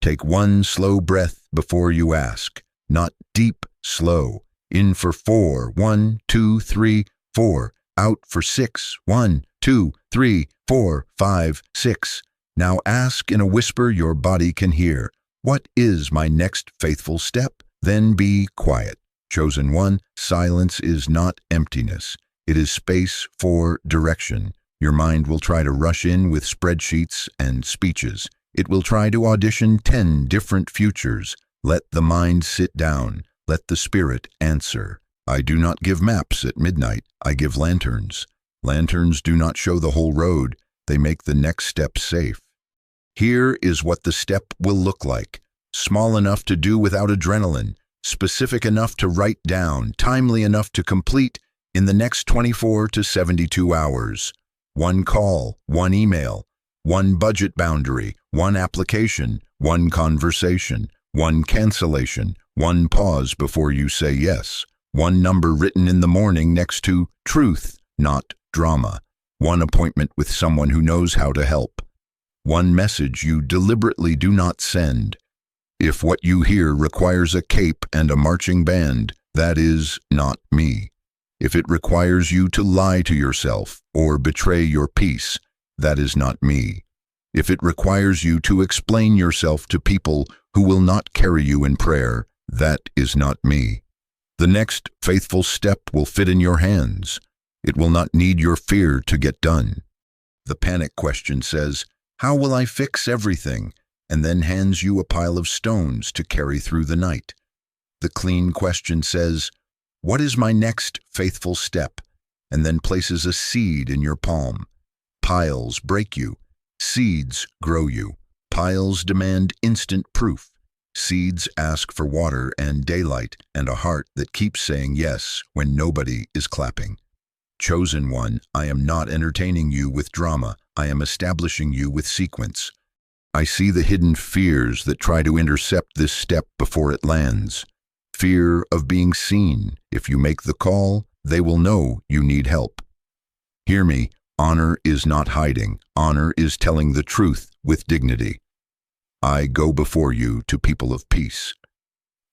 Take one slow breath before you ask. Not deep, slow. In for 4, 1, 2, 3, 4. Out for 6, 1, 2, 3, 4, 5, 6. Now ask in a whisper your body can hear. What is my next faithful step? Then be quiet. Chosen one, silence is not emptiness. It is space for direction. Your mind will try to rush in with spreadsheets and speeches. It will try to audition 10 different futures. Let the mind sit down. Let the spirit answer. I do not give maps at midnight. I give lanterns. Lanterns do not show the whole road. They make the next step safe. Here is what the step will look like. Small enough to do without adrenaline, specific enough to write down, timely enough to complete, In the next 24 to 72 hours, one call, one email, one budget boundary, one application, one conversation, one cancellation, one pause before you say yes, one number written in the morning next to truth, not drama, one appointment with someone who knows how to help, one message you deliberately do not send. If what you hear requires a cape and a marching band, that is not me. If it requires you to lie to yourself or betray your peace, that is not me. If it requires you to explain yourself to people who will not carry you in prayer, that is not me. The next faithful step will fit in your hands. It will not need your fear to get done. The panic question says, "How will I fix everything?" and then hands you a pile of stones to carry through the night. The clean question says, "What is my next faithful step?" and then places a seed in your palm. Piles break you. Seeds grow you. Piles demand instant proof. Seeds ask for water and daylight and a heart that keeps saying yes when nobody is clapping. Chosen one, I am not entertaining you with drama. I am establishing you with sequence. I see the hidden fears that try to intercept this step before it lands. Fear of being seen. If you make the call, they will know you need help. Hear me, honor is not hiding. Honor is telling the truth with dignity. I go before you to people of peace.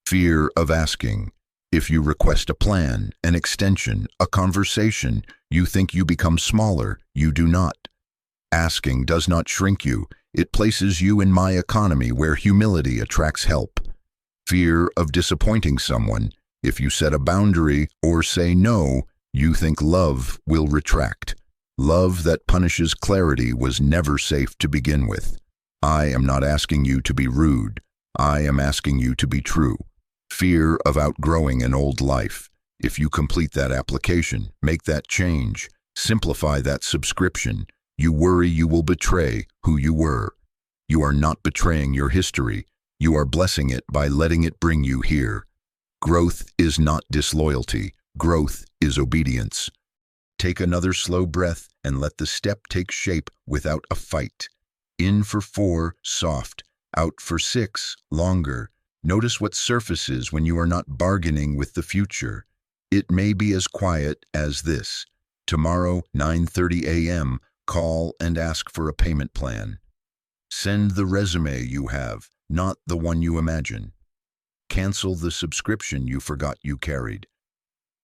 Fear of asking. If you request a plan, an extension, a conversation, you think you become smaller. You do not. Asking does not shrink you. It places you in my economy where humility attracts help. Fear of disappointing someone. If you set a boundary or say no, you think love will retract. Love that punishes clarity was never safe to begin with. I am not asking you to be rude. I am asking you to be true. Fear of outgrowing an old life. If you complete that application, make that change, simplify that subscription, you worry you will betray who you were. You are not betraying your history. You are blessing it by letting it bring you here. Growth is not disloyalty. Growth is obedience. Take another slow breath and let the step take shape without a fight. In for 4, soft. Out for 6, longer. Notice what surfaces when you are not bargaining with the future. It may be as quiet as this. Tomorrow, 9:30 a.m., call and ask for a payment plan. Send the resume you have, not the one you imagine. Cancel the subscription you forgot you carried.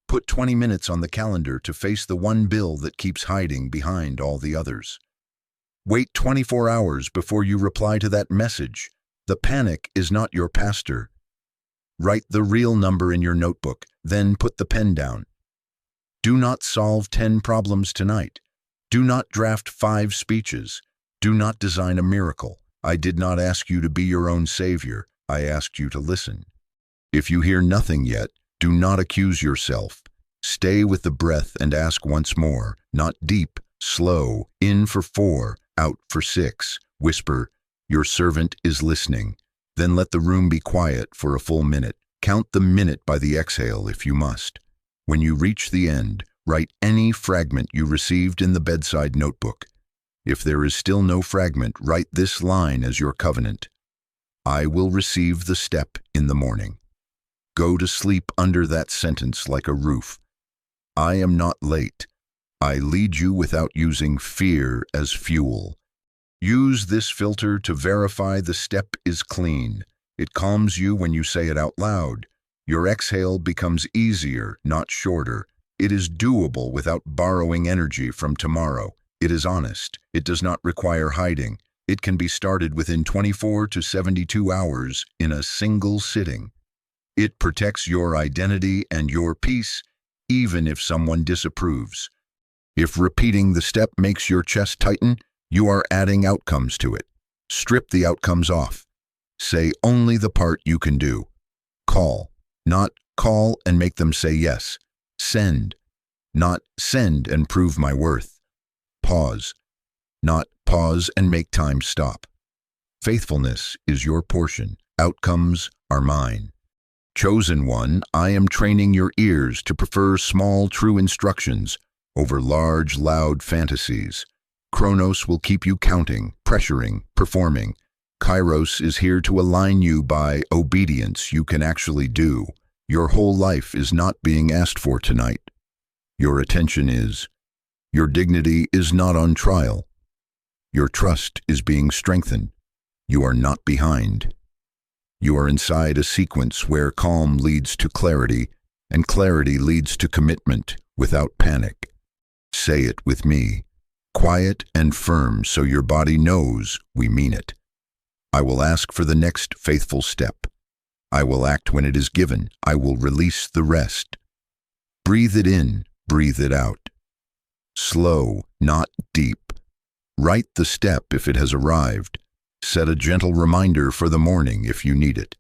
Put 20 minutes on the calendar to face the one bill that keeps hiding behind all the others. Wait 24 hours before you reply to that message. The panic is not your pastor. Write the real number in your notebook, then put the pen down. Do not solve 10 problems tonight. Do not draft 5 speeches. Do not design a miracle. I did not ask you to be your own savior. I asked you to listen. If you hear nothing yet, do not accuse yourself. Stay with the breath and ask once more, not deep, slow, in for 4, out for 6. Whisper, your servant is listening. Then let the room be quiet for a full minute. Count the minute by the exhale if you must. When you reach the end, write any fragment you received in the bedside notebook. If there is still no fragment, write this line as your covenant. I will receive the step in the morning. Go to sleep under that sentence like a roof. I am not late. I lead you without using fear as fuel. Use this filter to verify the step is clean. It calms you when you say it out loud. Your exhale becomes easier, not shorter. It is doable without borrowing energy from tomorrow. It is honest. It does not require hiding. It can be started within 24 to 72 hours in a single sitting. It protects your identity and your peace, even if someone disapproves. If repeating the step makes your chest tighten, you are adding outcomes to it. Strip the outcomes off. Say only the part you can do. Call, not call and make them say yes. Send, not send and prove my worth. Pause, not pause and make time stop. Faithfulness is your portion. Outcomes are mine. Chosen one, I am training your ears to prefer small, true instructions over large, loud fantasies. Chronos will keep you counting, pressuring, performing. Kairos is here to align you by obedience you can actually do. Your whole life is not being asked for tonight. Your attention is. Your dignity is not on trial. Your trust is being strengthened. You are not behind. You are inside a sequence where calm leads to clarity, and clarity leads to commitment without panic. Say it with me, quiet and firm so your body knows we mean it. I will ask for the next faithful step. I will act when it is given. I will release the rest. Breathe it in, breathe it out. Slow, not deep. Write the step if it has arrived. Set a gentle reminder for the morning if you need it.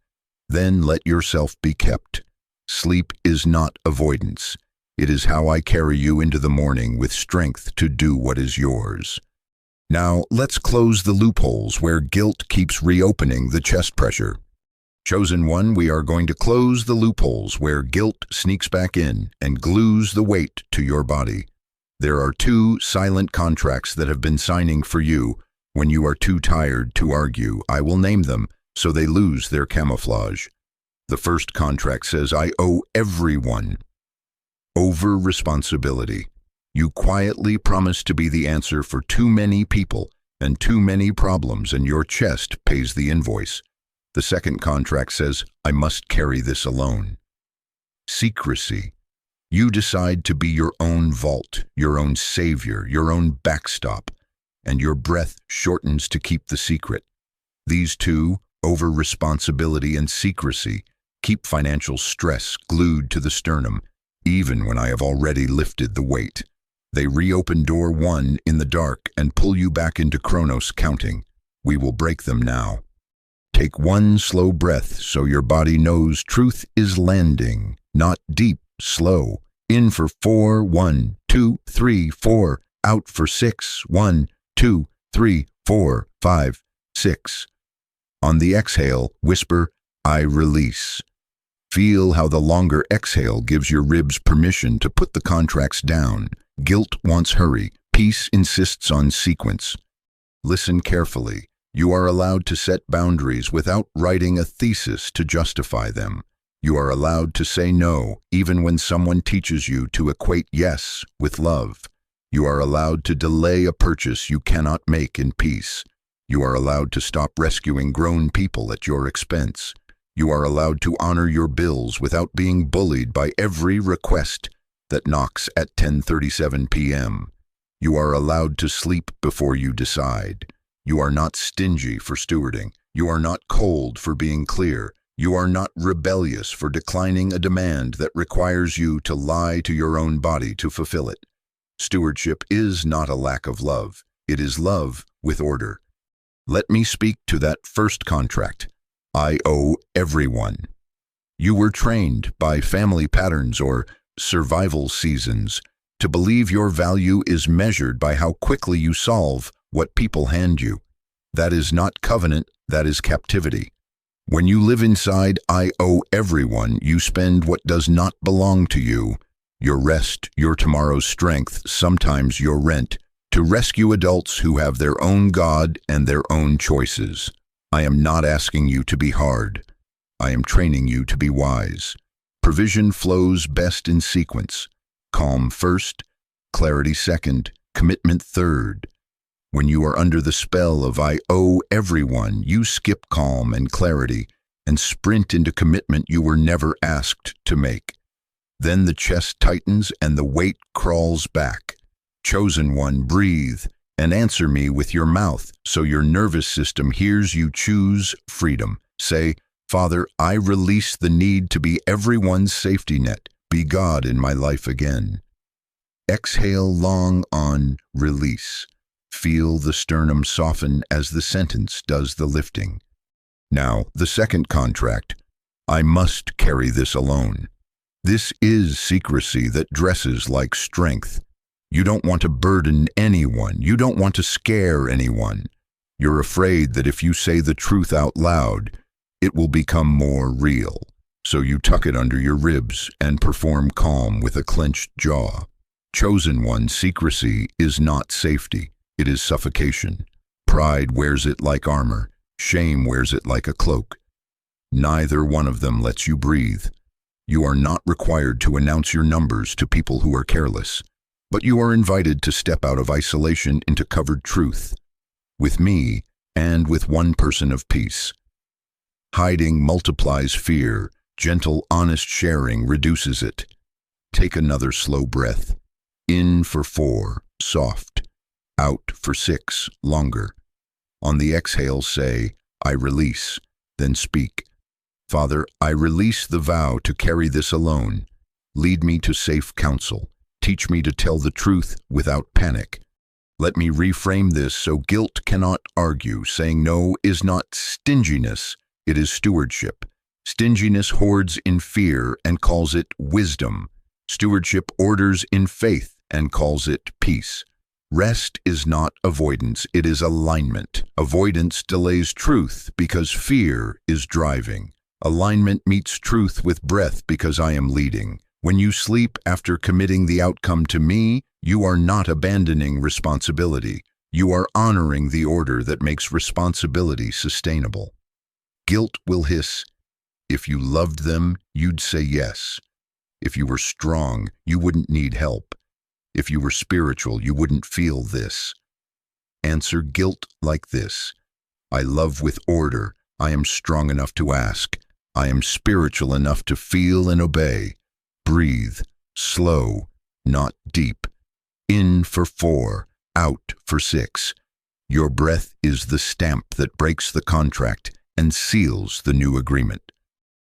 Then let yourself be kept. Sleep is not avoidance. It is how I carry you into the morning with strength to do what is yours. Now, let's close the loopholes where guilt keeps reopening the chest pressure. Chosen one, we are going to close the loopholes where guilt sneaks back in and glues the weight to your body. There are 2 silent contracts that have been signing for you when you are too tired to argue. I will name them so they lose their camouflage. The first contract says, I owe everyone. Over-responsibility. You quietly promise to be the answer for too many people and too many problems, and your chest pays the invoice. The second contract says, I must carry this alone. Secrecy. You decide to be your own vault, your own savior, your own backstop, and your breath shortens to keep the secret. These 2, over-responsibility and secrecy, keep financial stress glued to the sternum, even when I have already lifted the weight. They reopen door 1 in the dark and pull you back into Chronos counting. We will break them now. Take 1 slow breath so your body knows truth is landing, not deep, slow. In for 4, 1, 2, 3, 4. Out for 6, 1, 2, 3, 4, 5, 6. On the exhale, whisper, I release. Feel how the longer exhale gives your ribs permission to put the contracts down. Guilt wants hurry. Peace insists on sequence. Listen carefully. You are allowed to set boundaries without writing a thesis to justify them. You are allowed to say no, even when someone teaches you to equate yes with love. You are allowed to delay a purchase you cannot make in peace. You are allowed to stop rescuing grown people at your expense. You are allowed to honor your bills without being bullied by every request that knocks at 10:37 p.m. You are allowed to sleep before you decide. You are not stingy for stewarding. You are not cold for being clear. You are not rebellious for declining a demand that requires you to lie to your own body to fulfill it. Stewardship is not a lack of love. It is love with order. Let me speak to that first contract. I owe everyone. You were trained by family patterns or survival seasons to believe your value is measured by how quickly you solve what people hand you. That is not covenant, that is captivity. When you live inside I owe everyone, you spend what does not belong to you, your rest, your tomorrow's strength, sometimes your rent, to rescue adults who have their own God and their own choices. I am not asking you to be hard. I am training you to be wise. Provision flows best in sequence. Calm first, clarity second, commitment third. When you are under the spell of I owe everyone, you skip calm and clarity and sprint into commitment you were never asked to make. Then the chest tightens and the weight crawls back. Chosen one, breathe and answer me with your mouth so your nervous system hears you choose freedom. Say, Father, I release the need to be everyone's safety net. Be God in my life again. Exhale long on release. Feel the sternum soften as the sentence does the lifting. Now, the second contract. I must carry this alone. This is secrecy that dresses like strength. You don't want to burden anyone. You don't want to scare anyone. You're afraid that if you say the truth out loud, it will become more real. So you tuck it under your ribs and perform calm with a clenched jaw. Chosen one, secrecy is not safety, it is suffocation. Pride wears it like armor, shame wears it like a cloak. Neither one of them lets you breathe. You are not required to announce your numbers to people who are careless, but you are invited to step out of isolation into covered truth. With me, and with one person of peace. Hiding multiplies fear, gentle, honest sharing reduces it. Take another slow breath. In for 4, soft. Out for 6, longer. On the exhale, say, I release, then speak. Father, I release the vow to carry this alone. Lead me to safe counsel. Teach me to tell the truth without panic. Let me reframe this so guilt cannot argue. Saying no is not stinginess, it is stewardship. Stinginess hoards in fear and calls it wisdom. Stewardship orders in faith and calls it peace. Rest is not avoidance, it is alignment. Avoidance delays truth because fear is driving. Alignment meets truth with breath because I am leading. When you sleep after committing the outcome to me, you are not abandoning responsibility. You are honoring the order that makes responsibility sustainable. Guilt will hiss. If you loved them, you'd say yes. If you were strong, you wouldn't need help. If you were spiritual, you wouldn't feel this. Answer guilt like this. I love with order. I am strong enough to ask. I am spiritual enough to feel and obey. Breathe, slow, not deep. In for 4, out for 6. Your breath is the stamp that breaks the contract and seals the new agreement.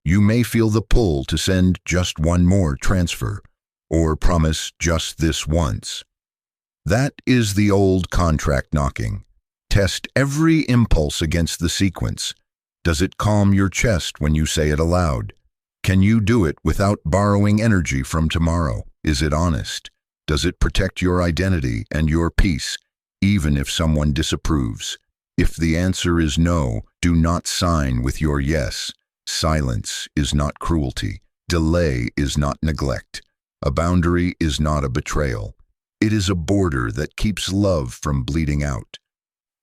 You may feel the pull to send just one more transfer, or promise just this once. That is the old contract knocking. Test every impulse against the sequence. Does it calm your chest when you say it aloud? Can you do it without borrowing energy from tomorrow? Is it honest? Does it protect your identity and your peace, even if someone disapproves? If the answer is no, do not sign with your yes. Silence is not cruelty. Delay is not neglect. A boundary is not a betrayal. It is a border that keeps love from bleeding out.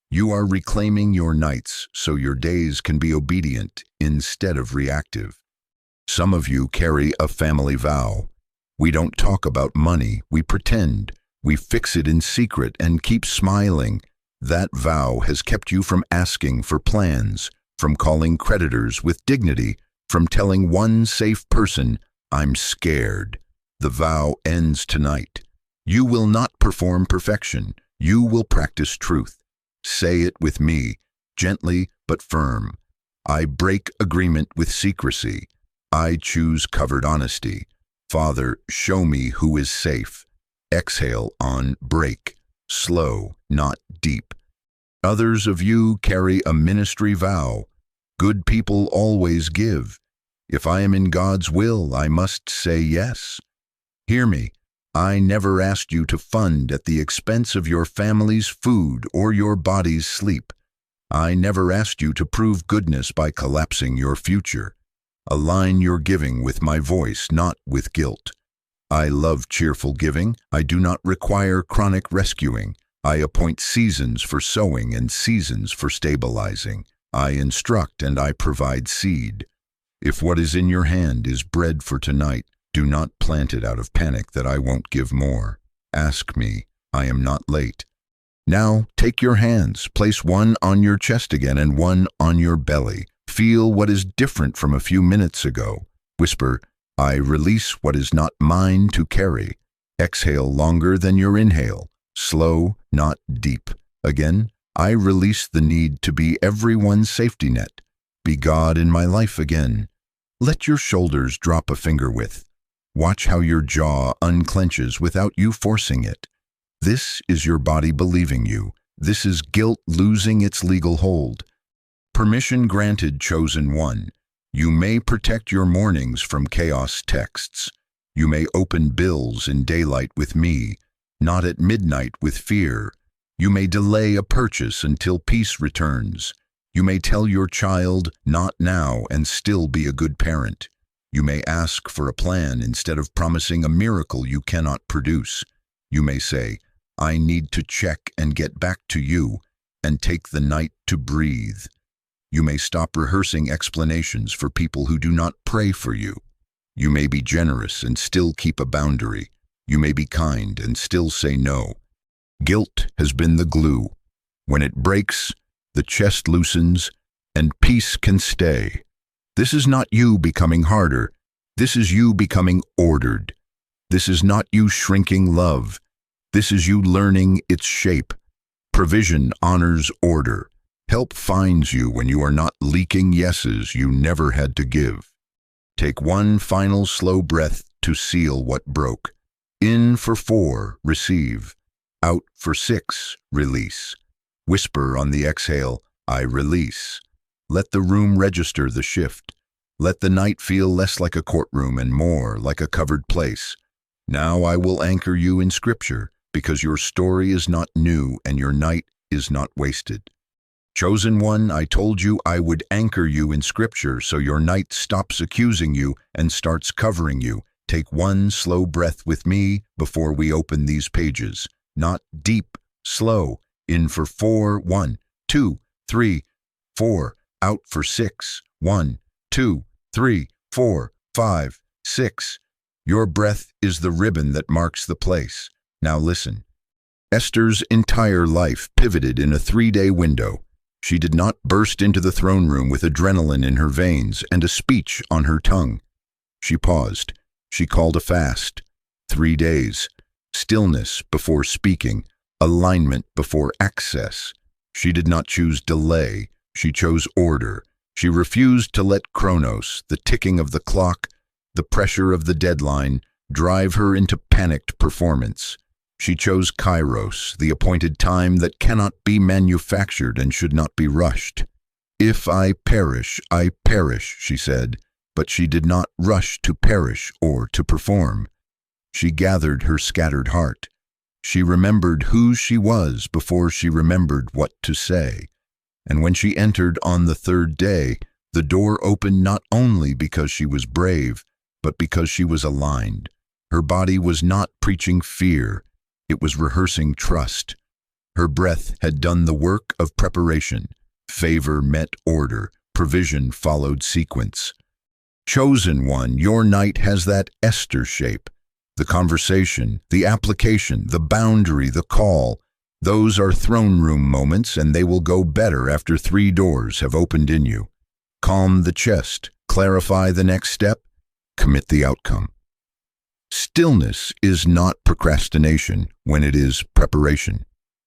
You are reclaiming your nights so your days can be obedient instead of reactive. Some of you carry a family vow. We don't talk about money, we pretend. We fix it in secret and keep smiling. That vow has kept you from asking for plans, from calling creditors with dignity, from telling one safe person, I'm scared. The vow ends tonight. You will not perform perfection. You will practice truth. Say it with me, gently but firm. I break agreement with secrecy. I choose covered honesty. Father, show me who is safe. Exhale on break. Slow, not deep. Others of you carry a ministry vow. Good people always give. If I am in God's will, I must say yes. Hear me. I never asked you to fund at the expense of your family's food or your body's sleep. I never asked you to prove goodness by collapsing your future. Align your giving with my voice, not with guilt. I love cheerful giving. I do not require chronic rescuing. I appoint seasons for sowing and seasons for stabilizing. I instruct and I provide seed. If what is in your hand is bread for tonight, do not plant it out of panic that I won't give more. Ask me. I am not late. Now take your hands, place one on your chest again and one on your belly. Feel what is different from a few minutes ago. Whisper, I release what is not mine to carry. Exhale longer than your inhale. Slow, not deep. Again, I release the need to be everyone's safety net. Be God in my life again. Let your shoulders drop a finger width. Watch how your jaw unclenches without you forcing it. This is your body believing you. This is guilt losing its legal hold. Permission granted, chosen one. You may protect your mornings from chaos texts. You may open bills in daylight with me, not at midnight with fear. You may delay a purchase until peace returns. You may tell your child, not now, and still be a good parent. You may ask for a plan instead of promising a miracle you cannot produce. You may say, I need to check and get back to you, and take the night to breathe. You may stop rehearsing explanations for people who do not pray for you. You may be generous and still keep a boundary. You may be kind and still say no. Guilt has been the glue. When it breaks, the chest loosens, and peace can stay. This is not you becoming harder. This is you becoming ordered. This is not you shrinking love. This is you learning its shape. Provision honors order. Help finds you when you are not leaking yeses you never had to give. Take one final slow breath to seal what broke. In for 4, receive. Out for 6, release. Whisper on the exhale, I release. Let the room register the shift. Let the night feel less like a courtroom and more like a covered place. Now I will anchor you in Scripture, because your story is not new and your night is not wasted. Chosen one, I told you I would anchor you in Scripture so your night stops accusing you and starts covering you. Take one slow breath with me before we open these pages. Not deep, slow. In for 4, 1, 2, 3, 4. Out for 6, 1, 2, 3, 4, 5, 6. Your breath is the ribbon that marks the place. Now listen. Esther's entire life pivoted in a 3-day window. She did not burst into the throne room with adrenaline in her veins and a speech on her tongue. She paused. She called a fast. 3 days. Stillness before speaking. Alignment before access. She did not choose delay. She chose order. She refused to let Chronos, the ticking of the clock, the pressure of the deadline, drive her into panicked performance. She chose Kairos, the appointed time that cannot be manufactured and should not be rushed. If I perish, she said, but she did not rush to perish or to perform. She gathered her scattered heart. She remembered who she was before she remembered what to say. And when she entered on the 3rd day, the door opened not only because she was brave, but because she was aligned. Her body was not preaching fear. It was rehearsing trust. Her breath had done the work of preparation. Favor met order. Provision followed sequence. Chosen one, your night has that Esther shape. The conversation, the application, the boundary, the call. Those are throne room moments, and they will go better after 3 doors have opened in you. Calm the chest. Clarify the next step. Commit the outcome. Stillness is not procrastination when it is preparation.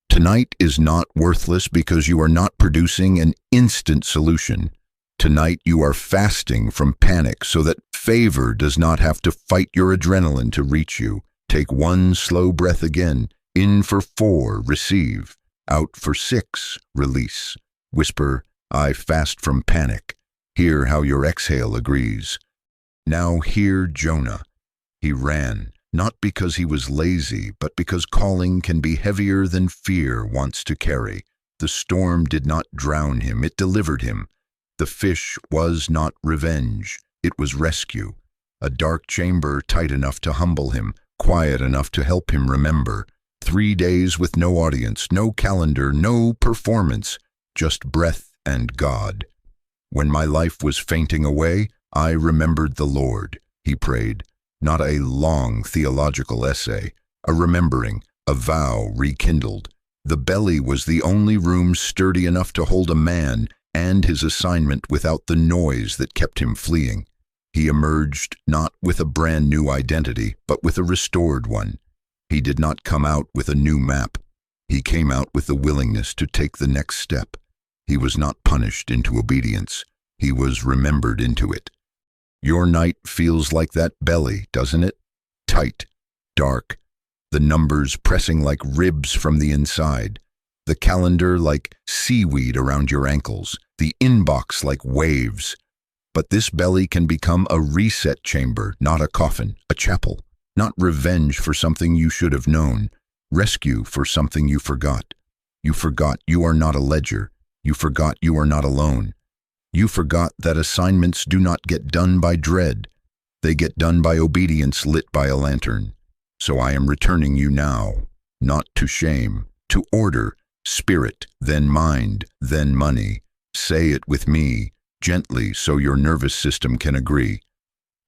Tonight is not worthless because you are not producing an instant solution. Tonight you are fasting from panic so that favor does not have to fight your adrenaline to reach you. Take one slow breath again. In for 4, receive. Out for 6, release. Whisper, I fast from panic. Hear how your exhale agrees. Now hear Jonah. He ran, not because he was lazy, but because calling can be heavier than fear wants to carry. The storm did not drown him, it delivered him. The fish was not revenge, it was rescue. A dark chamber tight enough to humble him, quiet enough to help him remember. 3 days with no audience, no calendar, no performance, just breath and God. When my life was fainting away, I remembered the Lord, he prayed. Not a long theological essay, a remembering, a vow rekindled. The belly was the only room sturdy enough to hold a man and his assignment without the noise that kept him fleeing. He emerged not with a brand new identity, but with a restored one. He did not come out with a new map. He came out with the willingness to take the next step. He was not punished into obedience. He was remembered into it. Your night feels like that belly, doesn't it? Tight, dark, the numbers pressing like ribs from the inside, the calendar like seaweed around your ankles, the inbox like waves. But this belly can become a reset chamber, not a coffin, a chapel, not revenge for something you should have known, rescue for something you forgot. You forgot you are not a ledger. You forgot you are not alone. You forgot that assignments do not get done by dread. They get done by obedience lit by a lantern. So I am returning you now, not to shame, to order, spirit, then mind, then money. Say it with me, gently, so your nervous system can agree.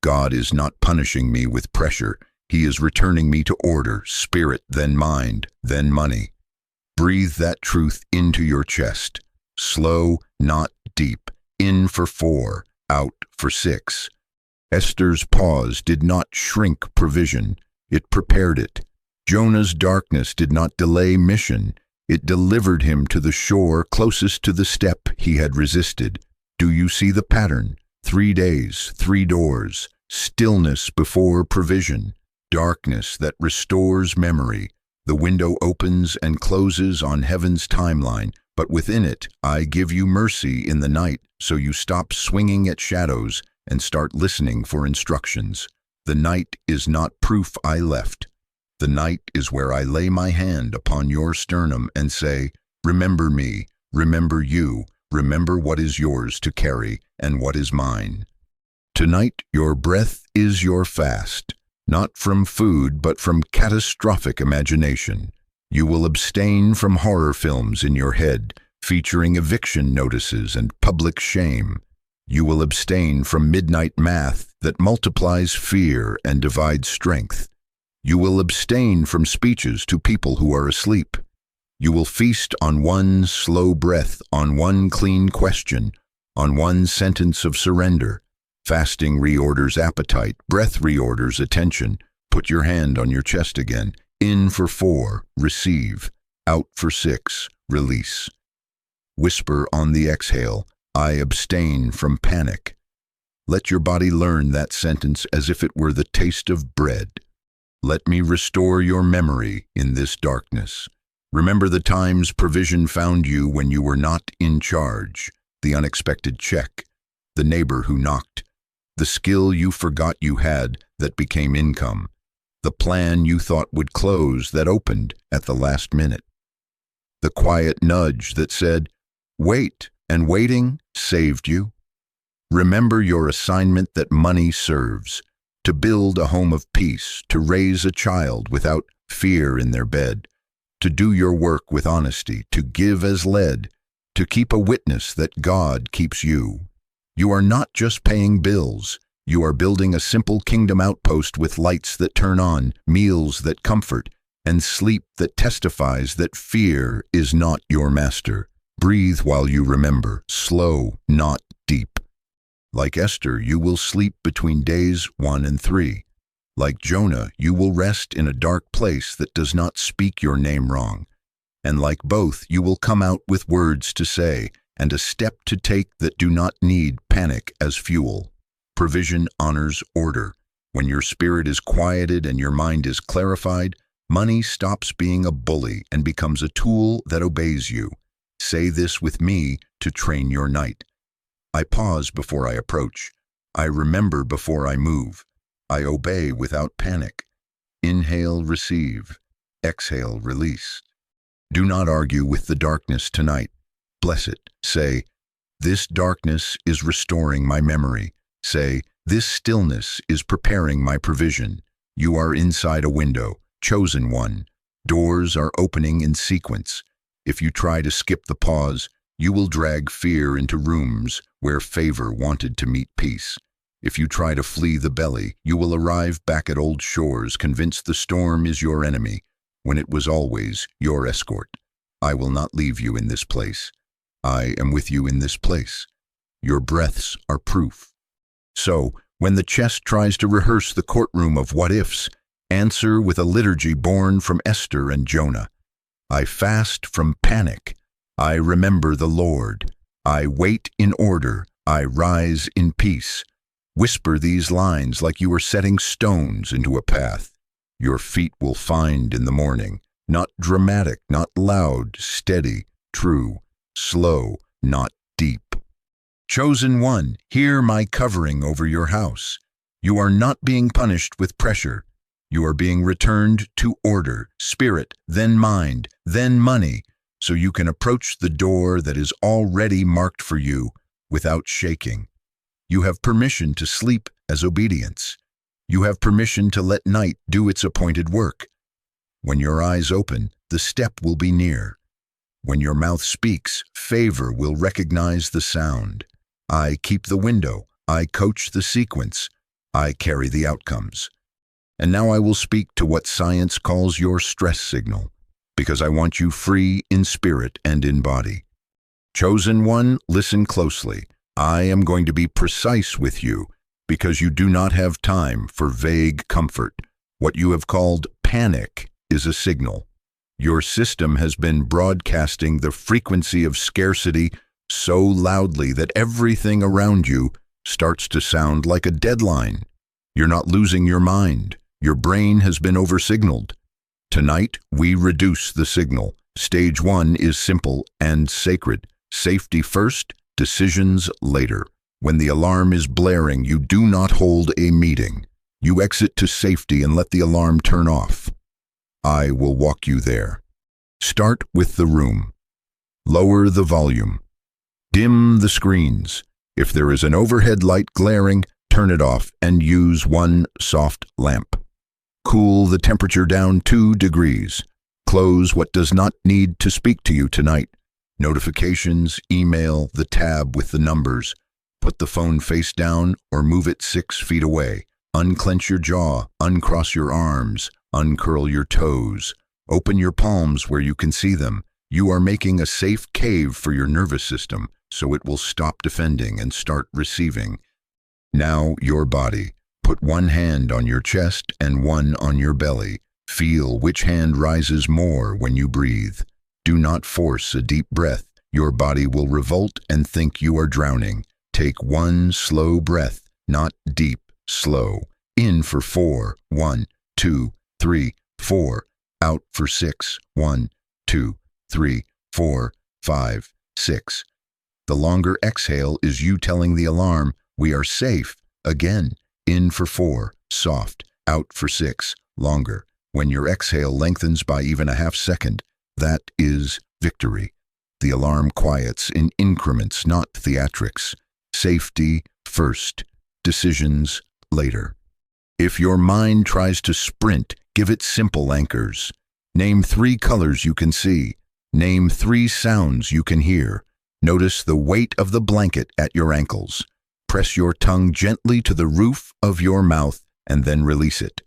God is not punishing me with pressure. He is returning me to order, spirit, then mind, then money. Breathe that truth into your chest. Slow, not deep. In for 4, out for 6. Esther's pause did not shrink provision. It prepared it. Jonah's darkness did not delay mission. It delivered him to the shore closest to the step he had resisted. Do you see the pattern? 3 days, 3 doors. Stillness before provision. Darkness that restores memory. The window opens and closes on heaven's timeline, but within it, I give you mercy in the night, so you stop swinging at shadows and start listening for instructions. The night is not proof I left. The night is where I lay my hand upon your sternum and say, remember me, remember you, remember what is yours to carry and what is mine. Tonight, your breath is your fast, not from food but from catastrophic imagination. You will abstain from horror films in your head, featuring eviction notices and public shame. You will abstain from midnight math that multiplies fear and divides strength. You will abstain from speeches to people who are asleep. You will feast on one slow breath, on one clean question, on one sentence of surrender. Fasting reorders appetite, breath reorders attention. Put your hand on your chest again. In for 4, receive. Out for 6, release. Whisper on the exhale, I abstain from panic. Let your body learn that sentence as if it were the taste of bread. Let me restore your memory in this darkness. Remember the times provision found you when you were not in charge, the unexpected check, the neighbor who knocked, the skill you forgot you had that became income, the plan you thought would close that opened at the last minute, the quiet nudge that said, wait, and waiting saved you. Remember your assignment that money serves, to build a home of peace, to raise a child without fear in their bed, to do your work with honesty, to give as led, to keep a witness that God keeps you. You are not just paying bills, you are building a simple kingdom outpost with lights that turn on, meals that comfort, and sleep that testifies that fear is not your master. Breathe while you remember, slow, not deep. Like Esther, you will sleep between days 1 and 3. Like Jonah, you will rest in a dark place that does not speak your name wrong. And like both, you will come out with words to say and a step to take that do not need panic as fuel. Provision honors order. When your spirit is quieted and your mind is clarified, money stops being a bully and becomes a tool that obeys you. Say this with me to train your night. I pause before I approach. I remember before I move. I obey without panic. Inhale, receive. Exhale, release. Do not argue with the darkness tonight. Bless it. Say, this darkness is restoring my memory. Say, this stillness is preparing my provision. You are inside a window, chosen one. Doors are opening in sequence. If you try to skip the pause, you will drag fear into rooms where favor wanted to meet peace. If you try to flee the belly, you will arrive back at old shores, convinced the storm is your enemy, when it was always your escort. I will not leave you in this place. I am with you in this place. Your breaths are proof. So, when the chest tries to rehearse the courtroom of what-ifs, answer with a liturgy born from Esther and Jonah. I fast from panic. I remember the Lord. I wait in order. I rise in peace. Whisper these lines like you are setting stones into a path your feet will find in the morning. Not dramatic, not loud, steady, true, slow, not deep. Chosen one, hear my covering over your house. You are not being punished with pressure. You are being returned to order, spirit, then mind, then money, so you can approach the door that is already marked for you without shaking. You have permission to sleep as obedience. You have permission to let night do its appointed work. When your eyes open, the step will be near. When your mouth speaks, favor will recognize the sound. I keep the window. I coach the sequence. I carry the outcomes. And now I will speak to what science calls your stress signal, because I want you free in spirit and in body. Chosen one, listen closely. I am going to be precise with you, because you do not have time for vague comfort. What you have called panic is a signal. Your system has been broadcasting the frequency of scarcity so loudly that everything around you starts to sound like a deadline. You're not losing your mind. Your brain has been oversignaled. Tonight, we reduce the signal. Stage 1 is simple and sacred. Safety first, decisions later. When the alarm is blaring, you do not hold a meeting. You exit to safety and let the alarm turn off. I will walk you there. Start with the room. Lower the volume. Dim the screens. If there is an overhead light glaring, turn it off and use one soft lamp. Cool the temperature down 2 degrees. Close what does not need to speak to you tonight. Notifications, email, the tab with the numbers. Put the phone face down or move it 6 feet away. Unclench your jaw, uncross your arms, uncurl your toes. Open your palms where you can see them. You are making a safe cave for your nervous system, so it will stop defending and start receiving. Now your body. Put one hand on your chest and one on your belly. Feel which hand rises more when you breathe. Do not force a deep breath. Your body will revolt and think you are drowning. Take one slow breath, not deep, slow. In for 4, 1, 2, 3, 4. Out for 6, 1, 2, 3, 4, 5, 6. The longer exhale is you telling the alarm, we are safe. Again, in for 4, soft. Out for 6, longer. When your exhale lengthens by even a half second, that is victory. The alarm quiets in increments, not theatrics. Safety first, decisions later. If your mind tries to sprint, give it simple anchors. Name 3 colors you can see. Name 3 sounds you can hear. Notice the weight of the blanket at your ankles. Press your tongue gently to the roof of your mouth and then release it.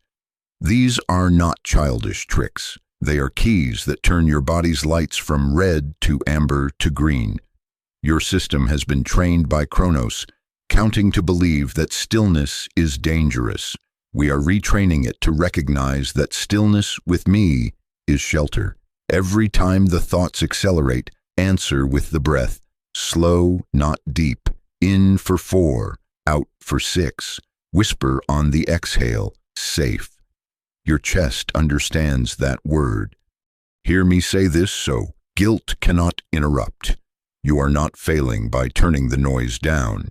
These are not childish tricks. They are keys that turn your body's lights from red to amber to green. Your system has been trained by Chronos, counting to believe that stillness is dangerous. We are retraining it to recognize that stillness with me is shelter. Every time the thoughts accelerate, answer with the breath. Slow, not deep. In for 4, out for 6. Whisper on the exhale, safe. Your chest understands that word. Hear me say this so guilt cannot interrupt. You are not failing by turning the noise down.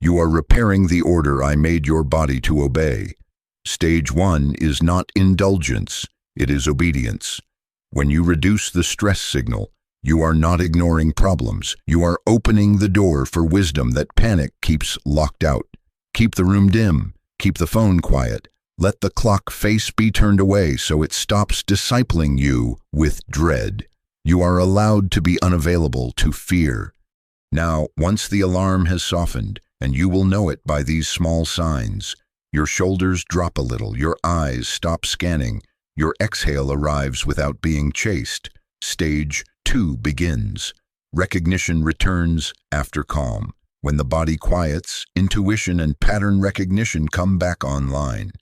You are repairing the order I made your body to obey. Stage 1 is not indulgence, it is obedience. When you reduce the stress signal, you are not ignoring problems. You are opening the door for wisdom that panic keeps locked out. Keep the room dim. Keep the phone quiet. Let the clock face be turned away so it stops discipling you with dread. You are allowed to be unavailable to fear. Now, once the alarm has softened, and you will know it by these small signs, your shoulders drop a little, your eyes stop scanning, your exhale arrives without being chased. Stage 2 begins. Recognition returns after calm. When the body quiets, intuition and pattern recognition come back online.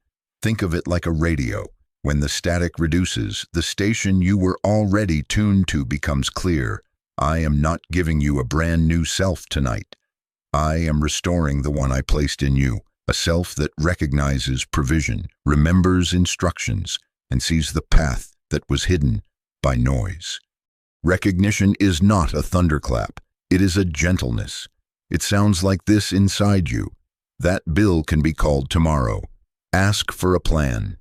Think of it like a radio. When the static reduces, the station you were already tuned to becomes clear. I am not giving you a brand new self tonight. I am restoring the one I placed in you, a self that recognizes provision, remembers instructions, and sees the path that was hidden by noise. Recognition is not a thunderclap. It is a gentleness. It sounds like this inside you. That bill can be called tomorrow. Ask for a plan.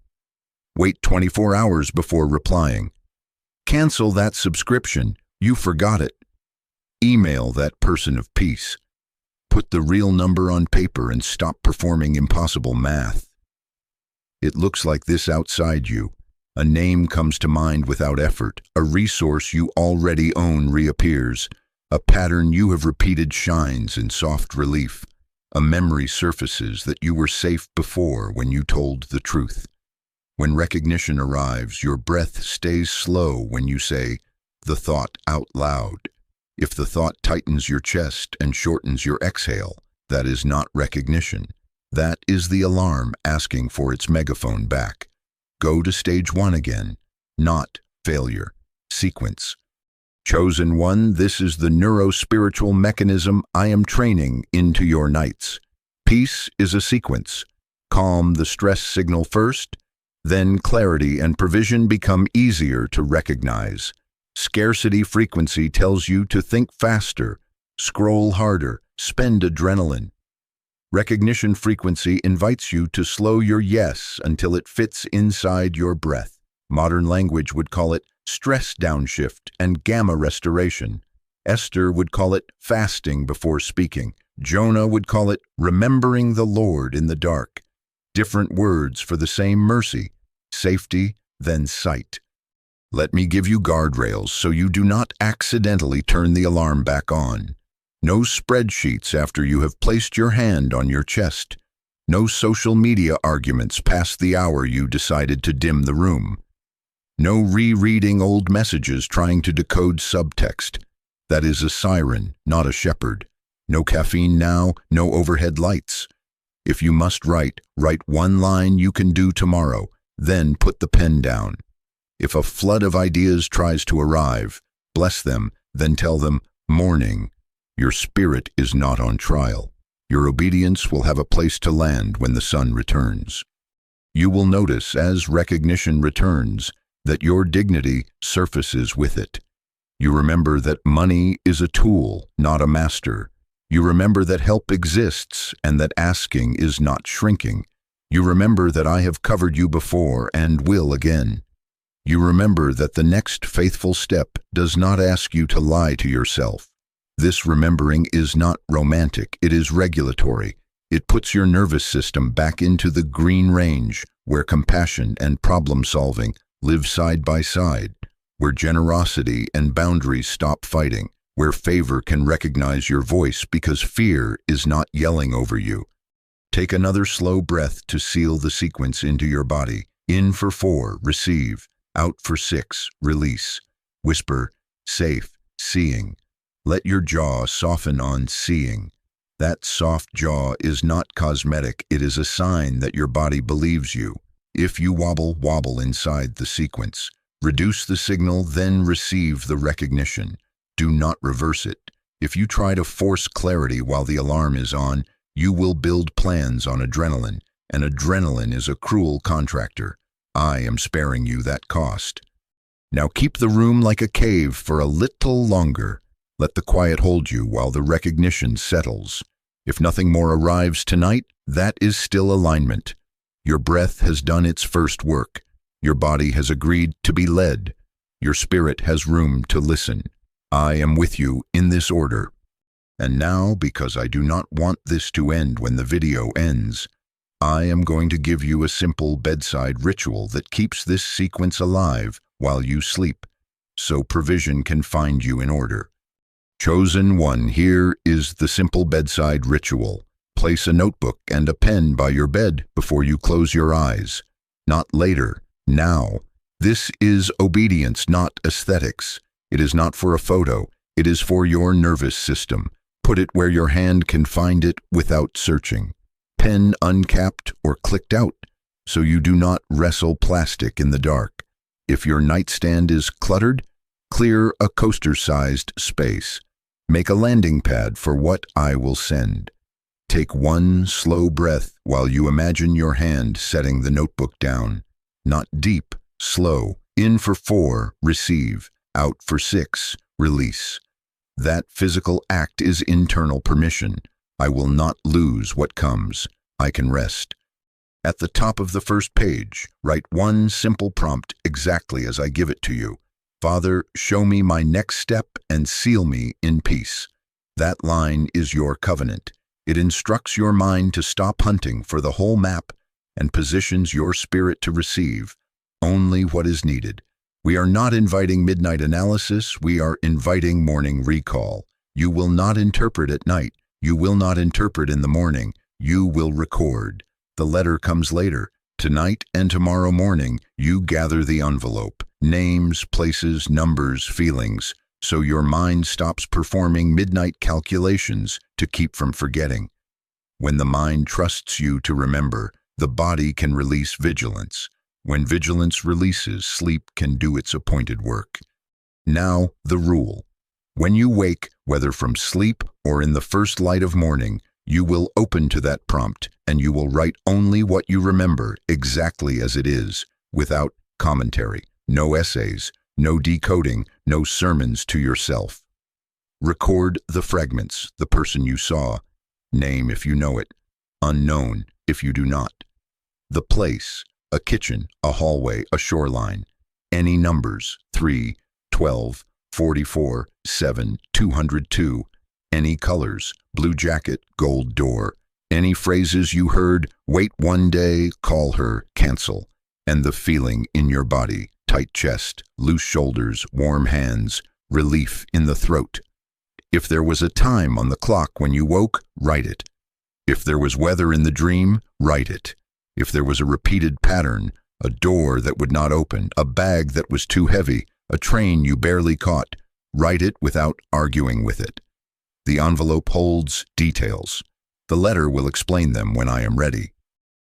Wait 24 hours before replying. Cancel that subscription. You forgot it. Email that person of peace. Put the real number on paper and stop performing impossible math. It looks like this outside you. A name comes to mind without effort. A resource you already own reappears. A pattern you have repeated shines in soft relief. A memory surfaces that you were safe before when you told the truth. When recognition arrives, your breath stays slow when you say the thought out loud. If the thought tightens your chest and shortens your exhale, that is not recognition. That is the alarm asking for its megaphone back. Go to stage 1 again. Not failure. Sequence. Chosen one, this is the neuro-spiritual mechanism I am training into your nights. Peace is a sequence. Calm the stress signal first, then clarity and provision become easier to recognize. Scarcity frequency tells you to think faster, scroll harder, spend adrenaline. Recognition frequency invites you to slow your yes until it fits inside your breath. Modern language would call it stress downshift and gamma restoration. Esther would call it fasting before speaking. Jonah would call it remembering the Lord in the dark. Different words for the same mercy, safety, then sight. Let me give you guardrails so you do not accidentally turn the alarm back on. No spreadsheets after you have placed your hand on your chest. No social media arguments past the hour you decided to dim the room. No rereading old messages trying to decode subtext. That is a siren, not a shepherd. No caffeine now, no overhead lights. If you must write one line you can do tomorrow, then put the pen down. If a flood of ideas tries to arrive, bless them, then tell them, morning. Your spirit is not on trial. Your obedience will have a place to land when the sun returns. You will notice as recognition returns that your dignity surfaces with it. You remember that money is a tool, not a master. You remember that help exists and that asking is not shrinking. You remember that I have covered you before and will again. You remember that the next faithful step does not ask you to lie to yourself. This remembering is not romantic, it is regulatory. It puts your nervous system back into the green range, where compassion and problem solving live side by side, where generosity and boundaries stop fighting, where favor can recognize your voice because fear is not yelling over you. Take another slow breath to seal the sequence into your body. In for 4, receive. Out for 6, release. Whisper, safe, seeing. Let your jaw soften on seeing. That soft jaw is not cosmetic, it is a sign that your body believes you. If you wobble inside the sequence. Reduce the signal, then receive the recognition. Do not reverse it. If you try to force clarity while the alarm is on, you will build plans on adrenaline, and adrenaline is a cruel contractor. I am sparing you that cost. Now keep the room like a cave for a little longer. Let the quiet hold you while the recognition settles. If nothing more arrives tonight, that is still alignment. Your breath has done its first work. Your body has agreed to be led. Your spirit has room to listen. I am with you in this order. And now, because I do not want this to end when the video ends, I am going to give you a simple bedside ritual that keeps this sequence alive while you sleep, so provision can find you in order. Chosen one, here is the simple bedside ritual. Place a notebook and a pen by your bed before you close your eyes. Not later, now. This is obedience, not aesthetics. It is not for a photo. It is for your nervous system. Put it where your hand can find it without searching. Pen uncapped or clicked out, so you do not wrestle plastic in the dark. If your nightstand is cluttered, clear a coaster-sized space. Make a landing pad for what I will send. Take one slow breath while you imagine your hand setting the notebook down. Not deep, slow. In for 4, receive. Out for 6, release. That physical act is internal permission. I will not lose what comes. I can rest. At the top of the first page, write one simple prompt exactly as I give it to you. Father, show me my next step and seal me in peace. That line is your covenant. It instructs your mind to stop hunting for the whole map and positions your spirit to receive only what is needed. We are not inviting midnight analysis, we are inviting morning recall. You will not interpret at night, you will not interpret in the morning, you will record. The letter comes later. Tonight and tomorrow morning, you gather the envelope, names, places, numbers, feelings, so your mind stops performing midnight calculations to keep from forgetting. When the mind trusts you to remember, the body can release vigilance. When vigilance releases, sleep can do its appointed work. Now, the rule. When you wake, whether from sleep or in the first light of morning, you will open to that prompt and you will write only what you remember exactly as it is, without commentary, no essays, no decoding, no sermons to yourself. Record the fragments, the person you saw, name if you know it, unknown if you do not. The place, a kitchen, a hallway, a shoreline, any numbers, 3, 12, 44, 7, 202, any colors, blue jacket, gold door, any phrases you heard, wait one day, call her, cancel, and the feeling in your body, tight chest, loose shoulders, warm hands, relief in the throat. If there was a time on the clock when you woke, write it. If there was weather in the dream, write it. If there was a repeated pattern, a door that would not open, a bag that was too heavy, a train you barely caught, write it without arguing with it. The envelope holds details. The letter will explain them when I am ready.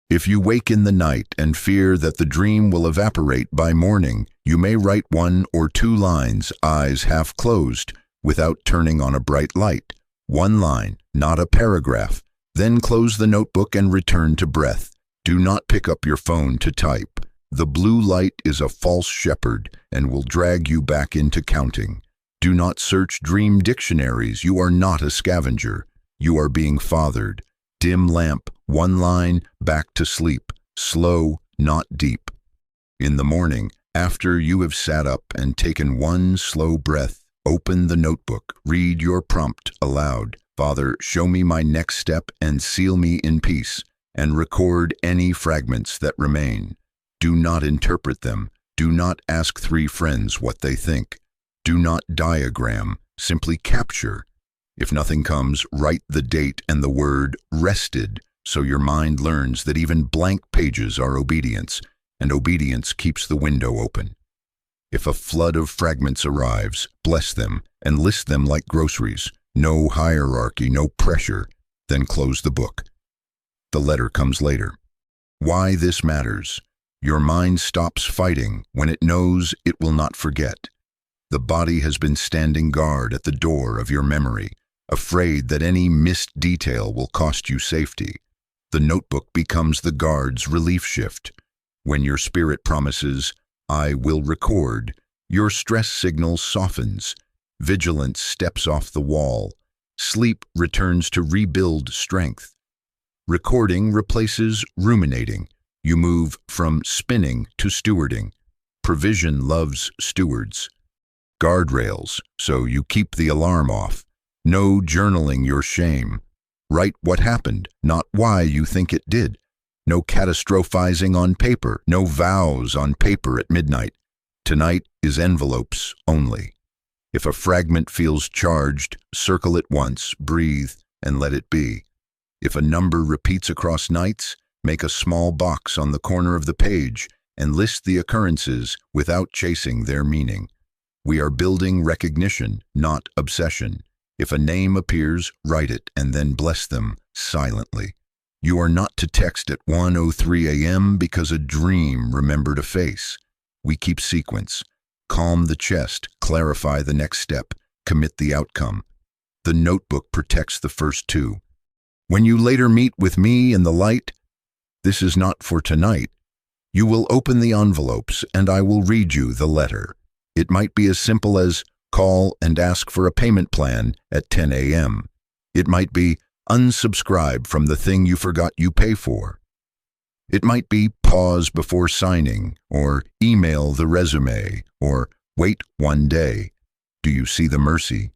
If you wake in the night and fear that the dream will evaporate by morning, you may write 1 or 2 lines, eyes half closed, without turning on a bright light. 1 line, not a paragraph. Then close the notebook and return to breath. Do not pick up your phone to type. The blue light is a false shepherd and will drag you back into counting. Do not search dream dictionaries. You are not a scavenger. You are being fathered. Dim lamp, 1 line, back to sleep. Slow, not deep. In the morning, after you have sat up and taken 1 slow breath, open the notebook, read your prompt aloud. Father, show me my next step and seal me in peace, and record any fragments that remain. Do not interpret them. Do not ask 3 friends what they think. Do not diagram, simply capture. If nothing comes, write the date and the word rested, so your mind learns that even blank pages are obedience, and obedience keeps the window open. If a flood of fragments arrives, bless them and list them like groceries. No hierarchy, no pressure. Then close the book. The letter comes later. Why this matters. Your mind stops fighting when it knows it will not forget. The body has been standing guard at the door of your memory, afraid that any missed detail will cost you safety. The notebook becomes the guard's relief shift. When your spirit promises, I will record, your stress signal softens. Vigilance steps off the wall. Sleep returns to rebuild strength. Recording replaces ruminating. You move from spinning to stewarding. Provision loves stewards. Guardrails, so you keep the alarm off. No journaling your shame. Write what happened, not why you think it did. No catastrophizing on paper, no vows on paper at midnight. Tonight is envelopes only. If a fragment feels charged, circle it once, breathe, and let it be. If a number repeats across nights, make a small box on the corner of the page and list the occurrences without chasing their meaning. We are building recognition, not obsession. If a name appears, write it and then bless them silently. You are not to text at 1:03 a.m. because a dream remembered a face. We keep sequence. Calm the chest, clarify the next step, commit the outcome. The notebook protects the first 2. When you later meet with me in the light, this is not for tonight. You will open the envelopes and I will read you the letter. It might be as simple as call and ask for a payment plan at 10 a.m. It might be unsubscribe from the thing you forgot you pay for. It might be pause before signing, or email the resume, or wait one day. Do you see the mercy?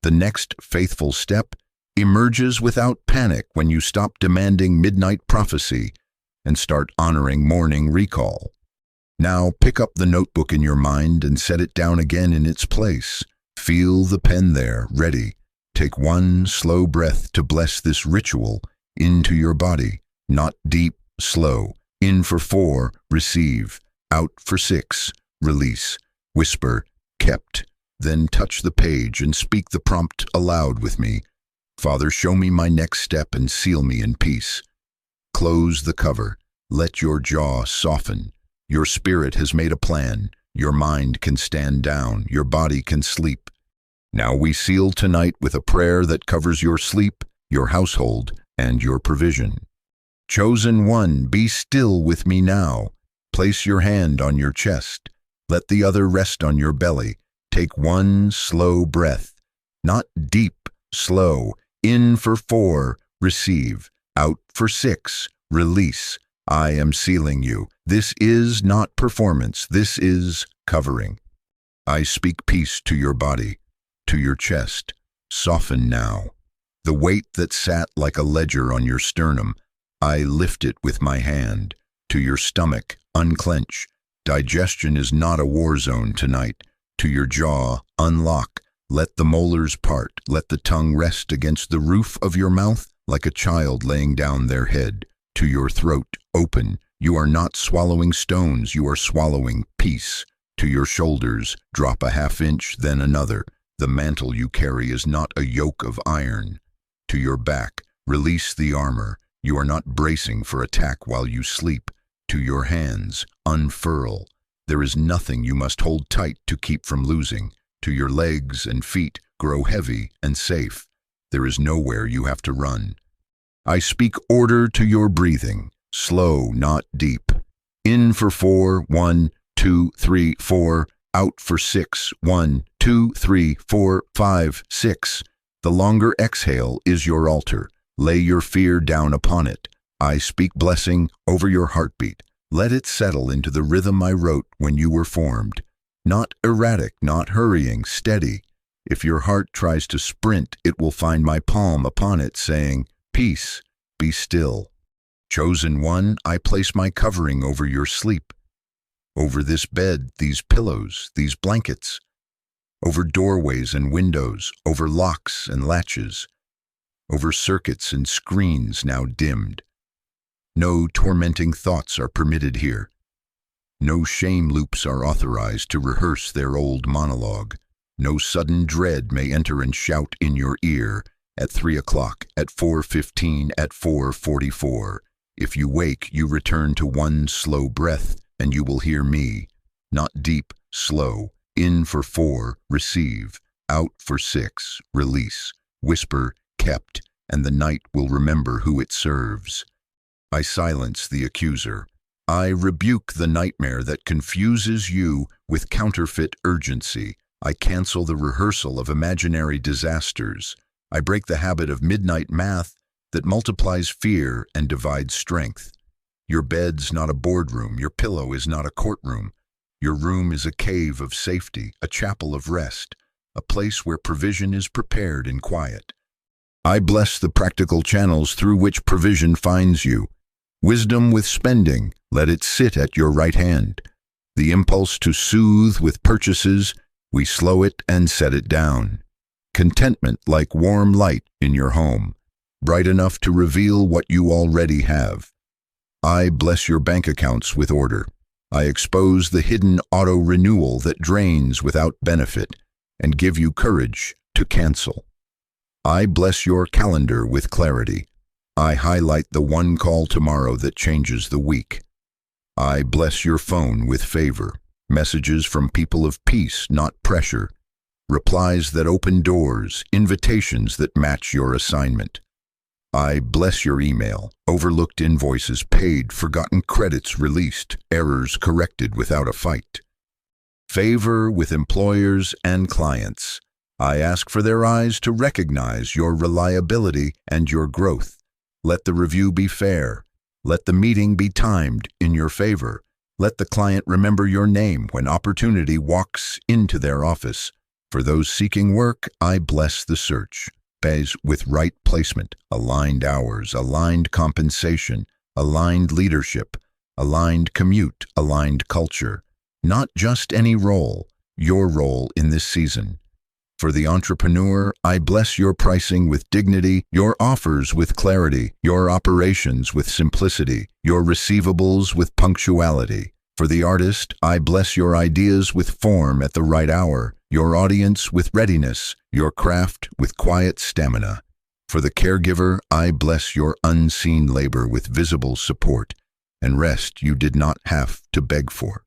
The next faithful step emerges without panic when you stop demanding midnight prophecy and start honoring morning recall. Now pick up the notebook in your mind and set it down again in its place. Feel the pen there, ready. Take one slow breath to bless this ritual into your body. Not deep, slow. In for 4, receive. Out for 6, release. Whisper, kept. Then touch the page and speak the prompt aloud with me. Father, show me my next step and seal me in peace. Close the cover. Let your jaw soften. Your spirit has made a plan. Your mind can stand down. Your body can sleep. Now we seal tonight with a prayer that covers your sleep, your household, and your provision. Chosen one, be still with me now. Place your hand on your chest. Let the other rest on your belly. Take one slow breath. Not deep, slow. In for 4, receive. Out for 6, release. I am sealing you. This is not performance. This is covering. I speak peace to your body, to your chest. Soften now. The weight that sat like a ledger on your sternum, I lift it with my hand. To your stomach, unclench. Digestion is not a war zone tonight. To your jaw, unlock. Let the molars part. Let the tongue rest against the roof of your mouth like a child laying down their head. To your throat, open. You are not swallowing stones, you are swallowing peace. To your shoulders, drop a ½ inch, then another. The mantle you carry is not a yoke of iron. To your back, release the armor. You are not bracing for attack while you sleep. To your hands, unfurl. There is nothing you must hold tight to keep from losing. To your legs and feet, grow heavy and safe. There is nowhere you have to run. I speak order to your breathing, slow, not deep. In for 4, 1, 2, 3, 4. Out for 6, 1, 2, 3, 4, 5, 6. The longer exhale is your altar. Lay your fear down upon it. I speak blessing over your heartbeat. Let it settle into the rhythm I wrote when you were formed. Not erratic, not hurrying, steady. If your heart tries to sprint, it will find my palm upon it, saying, peace, be still. Chosen one, I place my covering over your sleep. Over this bed, these pillows, these blankets. Over doorways and windows, over locks and latches. Over circuits and screens now dimmed. No tormenting thoughts are permitted here. No shame loops are authorized to rehearse their old monologue. No sudden dread may enter and shout in your ear at 3 o'clock, at 4:15, at 4:44. If you wake, you return to one slow breath, and you will hear me. Not deep, slow. In for 4, receive. Out for 6, release. Whisper, kept, and the night will remember who it serves. I silence the accuser. I rebuke the nightmare that confuses you with counterfeit urgency. I cancel the rehearsal of imaginary disasters. I break the habit of midnight math that multiplies fear and divides strength. Your bed's not a boardroom. Your pillow is not a courtroom. Your room is a cave of safety, a chapel of rest, a place where provision is prepared in quiet. I bless the practical channels through which provision finds you. Wisdom with spending, let it sit at your right hand. The impulse to soothe with purchases, we slow it and set it down. Contentment like warm light in your home, bright enough to reveal what you already have. I bless your bank accounts with order. I expose the hidden auto-renewal that drains without benefit and give you courage to cancel. I bless your calendar with clarity. I highlight the one call tomorrow that changes the week. I bless your phone with favor, messages from people of peace, not pressure, replies that open doors, invitations that match your assignment. I bless your email, overlooked invoices paid, forgotten credits released, errors corrected without a fight. Favor with employers and clients. I ask for their eyes to recognize your reliability and your growth. Let the review be fair. Let the meeting be timed in your favor. Let the client remember your name when opportunity walks into their office. For those seeking work, I bless the search. space with right placement, aligned hours, aligned compensation, aligned leadership, aligned commute, aligned culture. Not just any role, your role in this season. For the entrepreneur, I bless your pricing with dignity, your offers with clarity, your operations with simplicity, your receivables with punctuality. For the artist, I bless your ideas with form at the right hour, your audience with readiness, your craft with quiet stamina. For the caregiver, I bless your unseen labor with visible support and rest you did not have to beg for.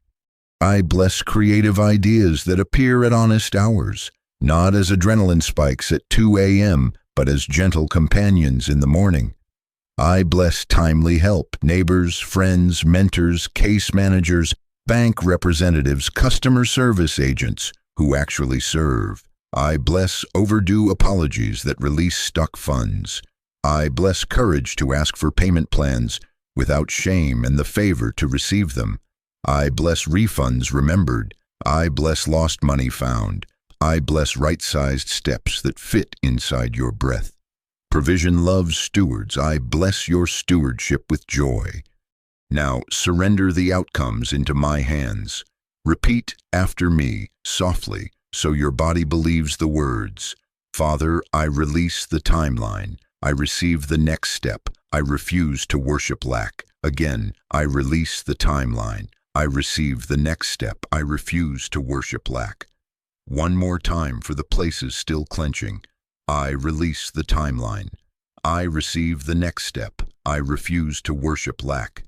I bless creative ideas that appear at honest hours, not as adrenaline spikes at 2 a.m., but as gentle companions in the morning. I bless timely help, neighbors, friends, mentors, case managers, bank representatives, customer service agents who actually serve. I bless overdue apologies that release stuck funds. I bless courage to ask for payment plans without shame and the favor to receive them. I bless refunds remembered. I bless lost money found. I bless right-sized steps that fit inside your breath. Provision loves stewards. I bless your stewardship with joy. Now surrender the outcomes into my hands. Repeat after me, softly, so your body believes the words. Father, I release the timeline. I receive the next step. I refuse to worship lack. Again, I release the timeline. I receive the next step. I refuse to worship lack. One more time for the places still clenching. I release the timeline. I receive the next step. I refuse to worship lack.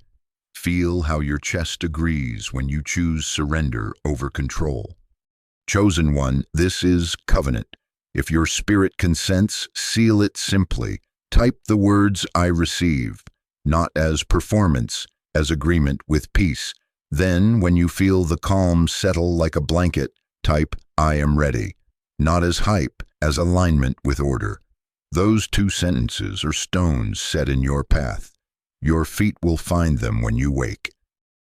Feel how your chest agrees when you choose surrender over control. Chosen one, this is covenant. If your spirit consents, seal it simply. Type the words I receive, not as performance, as agreement with peace. Then, when you feel the calm settle like a blanket, type I am ready, not as hype, as alignment with order. Those two sentences are stones set in your path. Your feet will find them when you wake.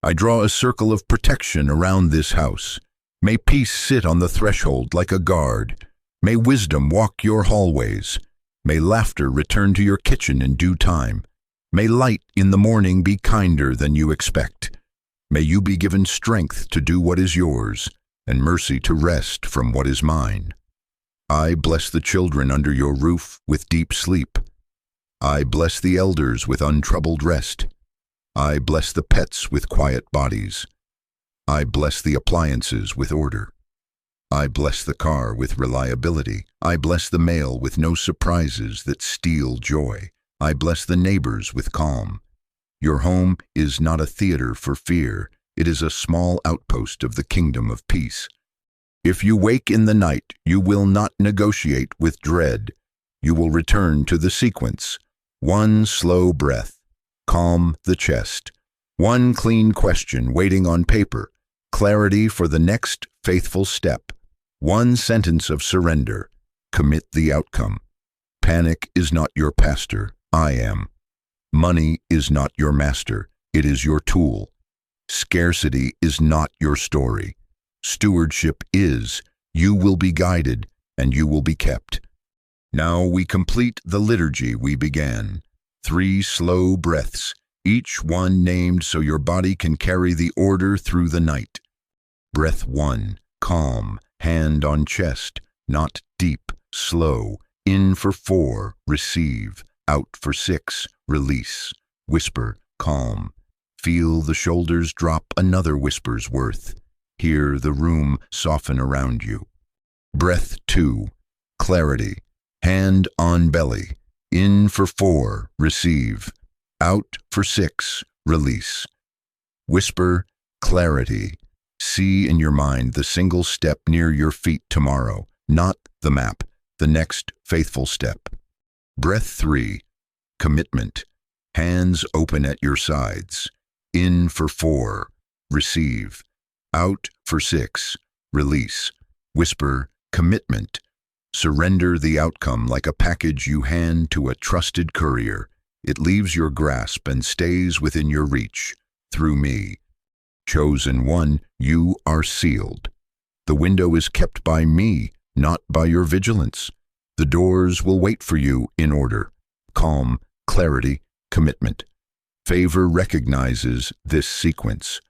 I draw a circle of protection around this house. May peace sit on the threshold like a guard. May wisdom walk your hallways. May laughter return to your kitchen in due time. May light in the morning be kinder than you expect. May you be given strength to do what is yours, and mercy to rest from what is mine. I bless the children under your roof with deep sleep. I bless the elders with untroubled rest. I bless the pets with quiet bodies. I bless the appliances with order. I bless the car with reliability. I bless the mail with no surprises that steal joy. I bless the neighbors with calm. Your home is not a theater for fear. It is a small outpost of the kingdom of peace. If you wake in the night, you will not negotiate with dread. You will return to the sequence. One slow breath. Calm the chest. One clean question waiting on paper. Clarity for the next faithful step. One sentence of surrender. Commit the outcome. Panic is not your pastor. I am. Money is not your master. It is your tool. Scarcity is not your story. Stewardship is. You will be guided, and you will be kept. Now we complete the liturgy we began. 3 slow breaths, each one named so your body can carry the order through the night. Breath 1, calm, hand on chest, not deep, slow. In for 4, receive. Out for 6, release. Whisper, calm. Feel the shoulders drop another whisper's worth. Hear the room soften around you. Breath 2, clarity. Hand on belly. In for 4, receive. Out for 6, release. Whisper, clarity. See in your mind the single step near your feet tomorrow, not the map, the next faithful step. Breath 3, commitment. Hands open at your sides. In for 4, receive. Out for 6, release. Whisper, commitment. Surrender the outcome like a package you hand to a trusted courier. It leaves your grasp and stays within your reach. Through me. Chosen one, you are sealed. The window is kept by me, not by your vigilance. The doors will wait for you in order. Calm, clarity, commitment. Favor recognizes this sequence.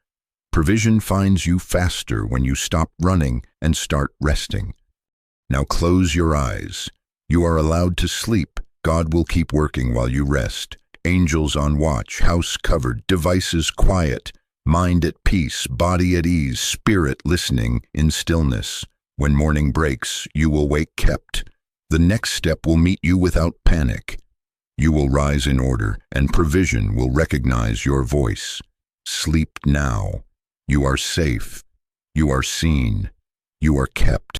Provision finds you faster when you stop running and start resting. Now close your eyes. You are allowed to sleep. God will keep working while you rest. Angels on watch, house covered, devices quiet, mind at peace, body at ease, spirit listening in stillness. When morning breaks, you will wake kept. The next step will meet you without panic. You will rise in order, and provision will recognize your voice. Sleep now. You are safe. You are seen. You are kept.